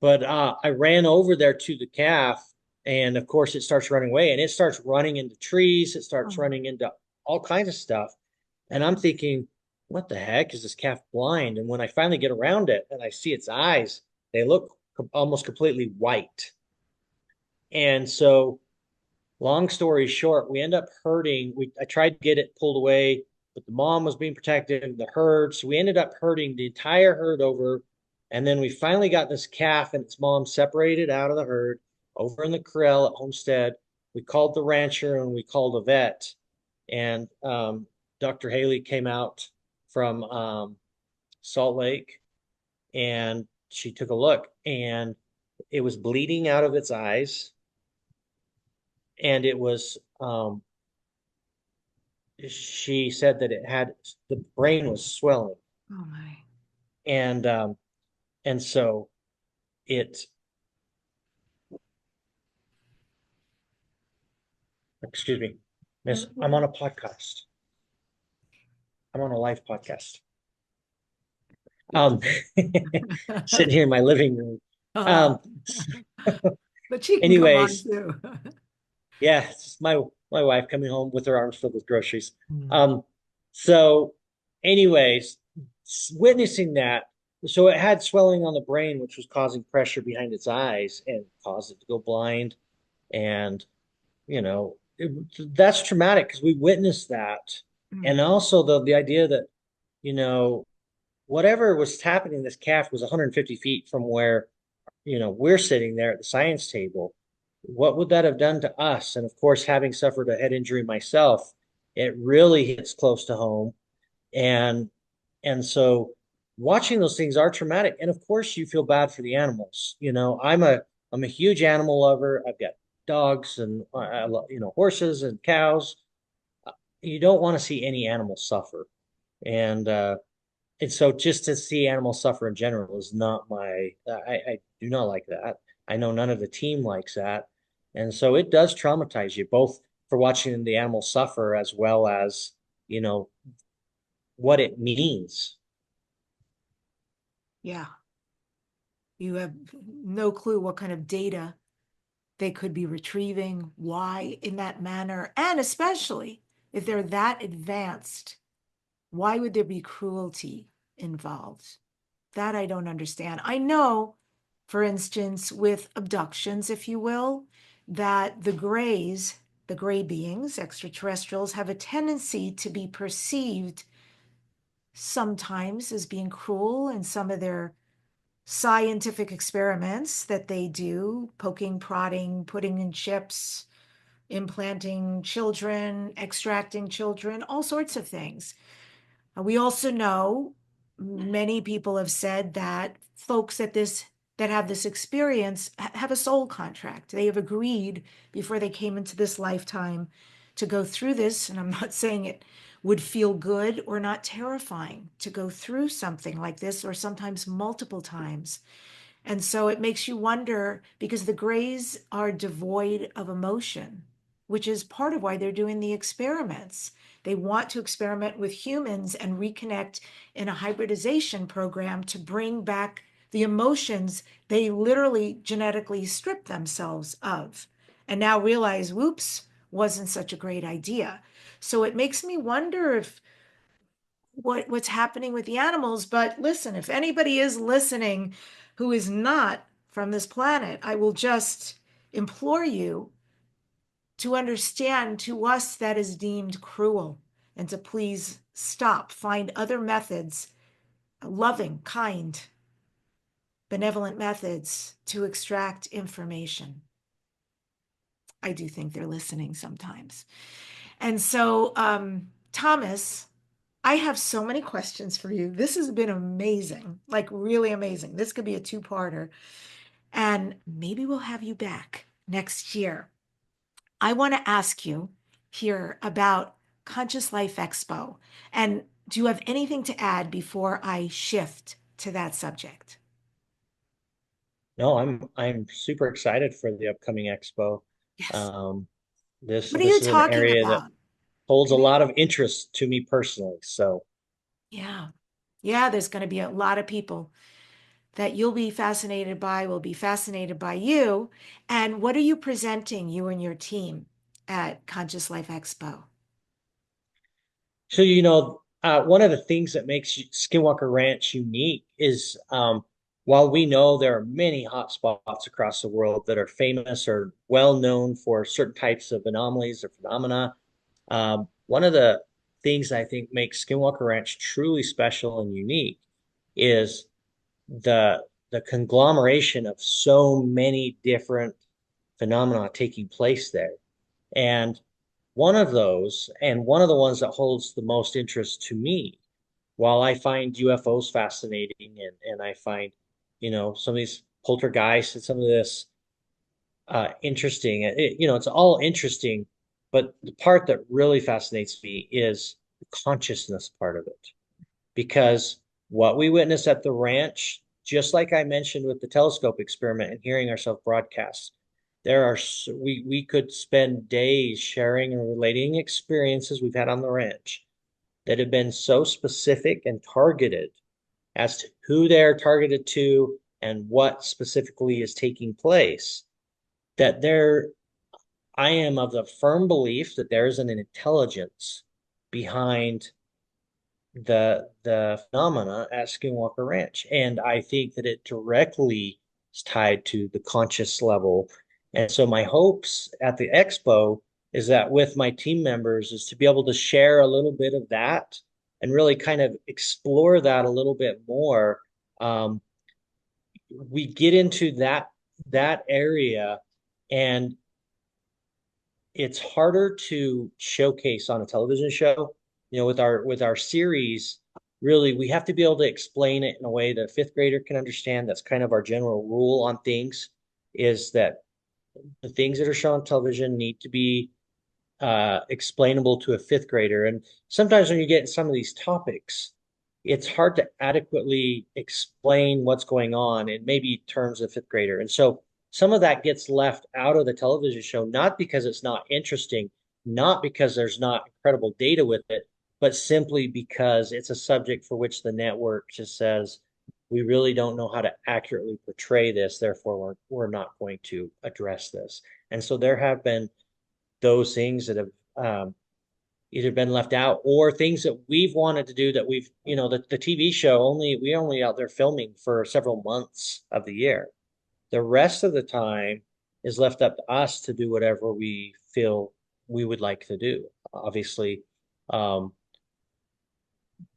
But I ran over there to the calf, and of course, it starts running away and it starts running into trees. It starts Oh, running into all kinds of stuff. And I'm thinking, what the heck is this calf blind? And when I finally get around it and I see its eyes, they look almost completely white. And so long story short, we end up herding. I tried to get it pulled away, but the mom was being protected of the herd. So we ended up herding the entire herd over. And then we finally got this calf and its mom separated out of the herd over in the corral at Homestead. We called the rancher and we called a vet. And Dr. Haley came out from Salt Lake and she took a look and it was bleeding out of its eyes. And it was she said that the brain was swelling, oh my. and so it, excuse me, Miss, I'm on a podcast. I'm on a live podcast. Um, sitting here in my living room. Oh, Um, but she can come on anyways, too. yeah, it's just my wife coming home with her arms filled with groceries. Hmm. Um, so, anyways, witnessing that, so it had swelling on the brain, which was causing pressure behind its eyes and caused it to go blind. And that's traumatic because we witnessed that, and Hmm. also the idea that you know whatever was happening, this calf was 150 feet from where we're sitting there at the science table. What would that have done to us? And of course, having suffered a head injury myself, it really hits close to home. And so watching those things are traumatic. And of course, you feel bad for the animals. I'm a huge animal lover. I've got dogs and horses and cows. You don't want to see any animal suffer. And so just to see animals suffer in general is not I do not like that. I know none of the team likes that. And so it does traumatize you both for watching the animals suffer as well as, you know, what it means. Yeah, you have no clue what kind of data they could be retrieving, why in that manner, and especially if they're that advanced, why would there be cruelty involved? That I don't understand. I know, for instance, with abductions, if you will, that the gray beings, extraterrestrials, have a tendency to be perceived sometimes as being cruel in some of their scientific experiments that they do, poking, prodding, putting in chips, implanting children, extracting children, all sorts of things. We also know many people have said that folks that have this experience have a soul contract. They have agreed before they came into this lifetime to go through this, and I'm not saying it would feel good or not terrifying to go through something like this, or sometimes multiple times. And so it makes you wonder, because the grays are devoid of emotion, which is part of why they're doing the experiments. They want to experiment with humans and reconnect in a hybridization program to bring back the emotions they literally genetically stripped themselves of, and now realize, whoops, wasn't such a great idea. So it makes me wonder if what's happening with the animals. But listen, if anybody is listening who is not from this planet, I will just implore you to understand, to us that is deemed cruel, and to please stop, find other methods, loving, kind, benevolent methods to extract information. I do think they're listening sometimes. And so, Thomas, I have so many questions for you. This has been amazing, like really amazing. This could be a two-parter. And maybe we'll have you back next year. I want to ask you here about Conscious Life Expo. And do you have anything to add before I shift to that subject? No, I'm super excited for the upcoming expo. Yes. Um, this What are you this is an talking area that about? holds a lot of interest to me personally. So, Yeah. Yeah, there's going to be a lot of people that you'll be fascinated by, will be fascinated by you. And what are you presenting, you and your team, at Conscious Life Expo? one of the things that makes Skinwalker Ranch unique is while we know there are many hot spots across the world that are famous or well known for certain types of anomalies or phenomena, one of the things I think makes Skinwalker Ranch truly special and unique is the conglomeration of so many different phenomena taking place there. And one of those, and one of the ones that holds the most interest to me, while I find UFOs fascinating and I find, some of these poltergeists and some of this interesting, it's all interesting, but the part that really fascinates me is the consciousness part of it. Because what we witnessed at the ranch, just like I mentioned with the telescope experiment and hearing ourselves broadcast, we could spend days sharing and relating experiences we've had on the ranch that have been so specific and targeted as to who they're targeted to and what specifically is taking place, that there I am of the firm belief that there is an intelligence behind the phenomena at Skinwalker Ranch. And I think that it directly is tied to the conscious level. And so my hopes at the expo is that with my team members is to be able to share a little bit of that and really kind of explore that a little bit more. Um, we get into that area, and it's harder to showcase on a television show. With our series, really we have to be able to explain it in a way that a fifth grader can understand. That's kind of our general rule on things, is that the things that are shown on television need to be explainable to a fifth grader. And sometimes when you get in some of these topics, it's hard to adequately explain what's going on in maybe terms of fifth grader. And so some of that gets left out of the television show, not because it's not interesting, not because there's not incredible data with it, but simply because it's a subject for which the network just says, we really don't know how to accurately portray this, therefore we're not going to address this. And so there have been those things that have either been left out, or things that we've wanted to do that the TV show we only out there filming for several months of the year. The rest of the time is left up to us to do whatever we feel we would like to do. Obviously, um,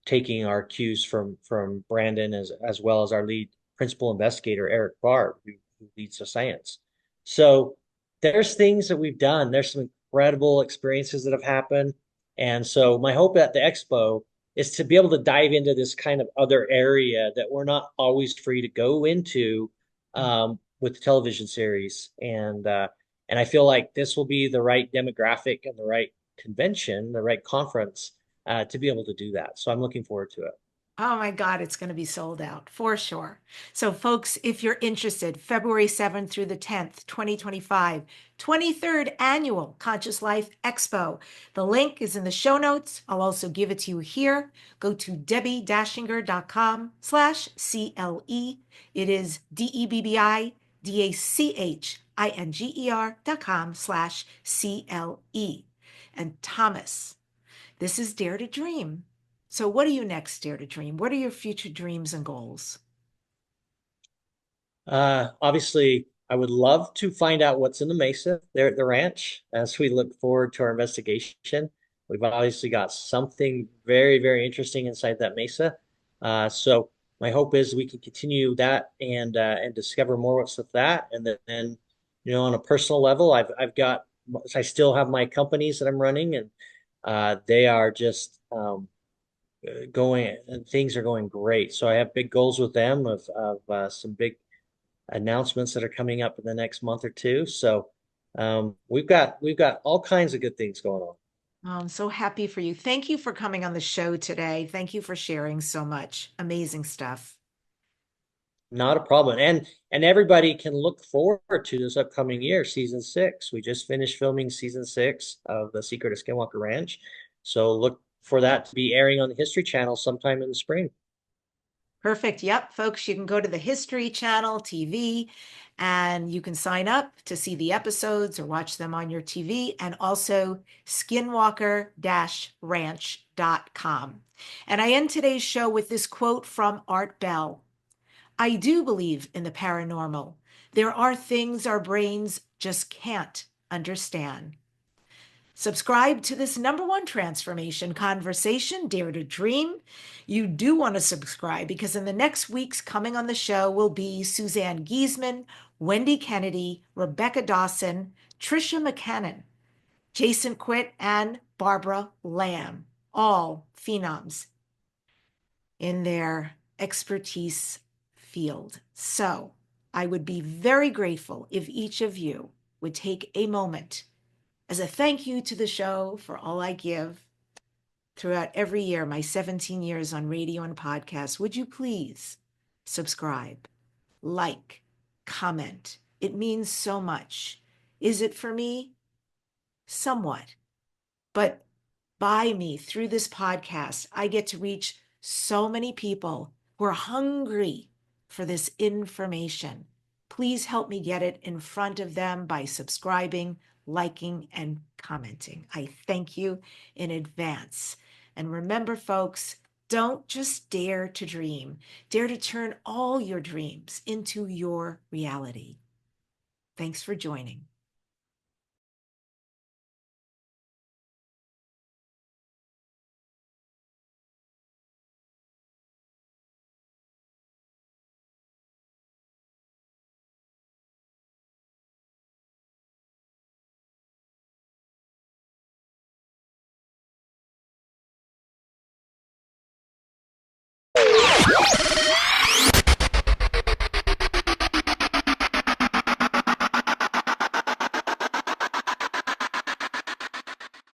taking our cues from Brandon as well as our lead principal investigator, Eric Barb, who leads the science. So there's things that we've done. There's some incredible experiences that have happened. And so my hope at the expo is to be able to dive into this kind of other area that we're not always free to go into with the television series. And I feel like this will be the right demographic and the right convention, the right conference to be able to do that. So I'm looking forward to it. Oh my God, it's going to be sold out for sure. So, folks, if you're interested, February 7th through the 10th, 2025, 23rd Annual Conscious Life Expo. The link is in the show notes. I'll also give it to you here. Go to DebbiDachinger.com/CLE. It is DebbiDachinger.com/CLE. And Thomas, this is Dare to Dream. So what are you next, Dare to Dream? What are your future dreams and goals? Obviously, I would love to find out what's in the mesa there at the ranch as we look forward to our investigation. We've obviously got something very, very interesting inside that mesa. So my hope is we can continue that and discover more what's with that. And then, on a personal level, I still have my companies that I'm running, and they are just going, and things are going great. So I have big goals with them of some big announcements that are coming up in the next month or two. So we've got all kinds of good things going on. Oh, I'm so happy for you. Thank you for coming on the show today. Thank you for sharing so much amazing stuff. Not a problem. And everybody can look forward to this upcoming year, season 6. We just finished filming season 6 of The Secret of Skinwalker Ranch. So look for that to be airing on the History Channel sometime in the spring. Perfect. Yep, folks, you can go to the History Channel TV and you can sign up to see the episodes or watch them on your TV, and also skinwalker-ranch.com. And I end today's show with this quote from Art Bell. I do believe in the paranormal. There are things our brains just can't understand. Subscribe to this #1 transformation conversation, Dare to Dream. You do want to subscribe because in the next weeks coming on the show will be Suzanne Giesman, Wendy Kennedy, Rebecca Dawson, Tricia McCannon, Jason Quitt, and Barbara Lamb, all phenoms in their expertise field. So I would be very grateful if each of you would take a moment as a thank you to the show for all I give throughout every year, my 17 years on radio and podcast. Would you please subscribe, like, comment? It means so much. Is it for me? Somewhat. But by me, through this podcast, I get to reach so many people who are hungry for this information. Please help me get it in front of them by subscribing, liking, and commenting. I thank you in advance. And remember, folks, don't just dare to dream. Dare to turn all your dreams into your reality. Thanks for joining.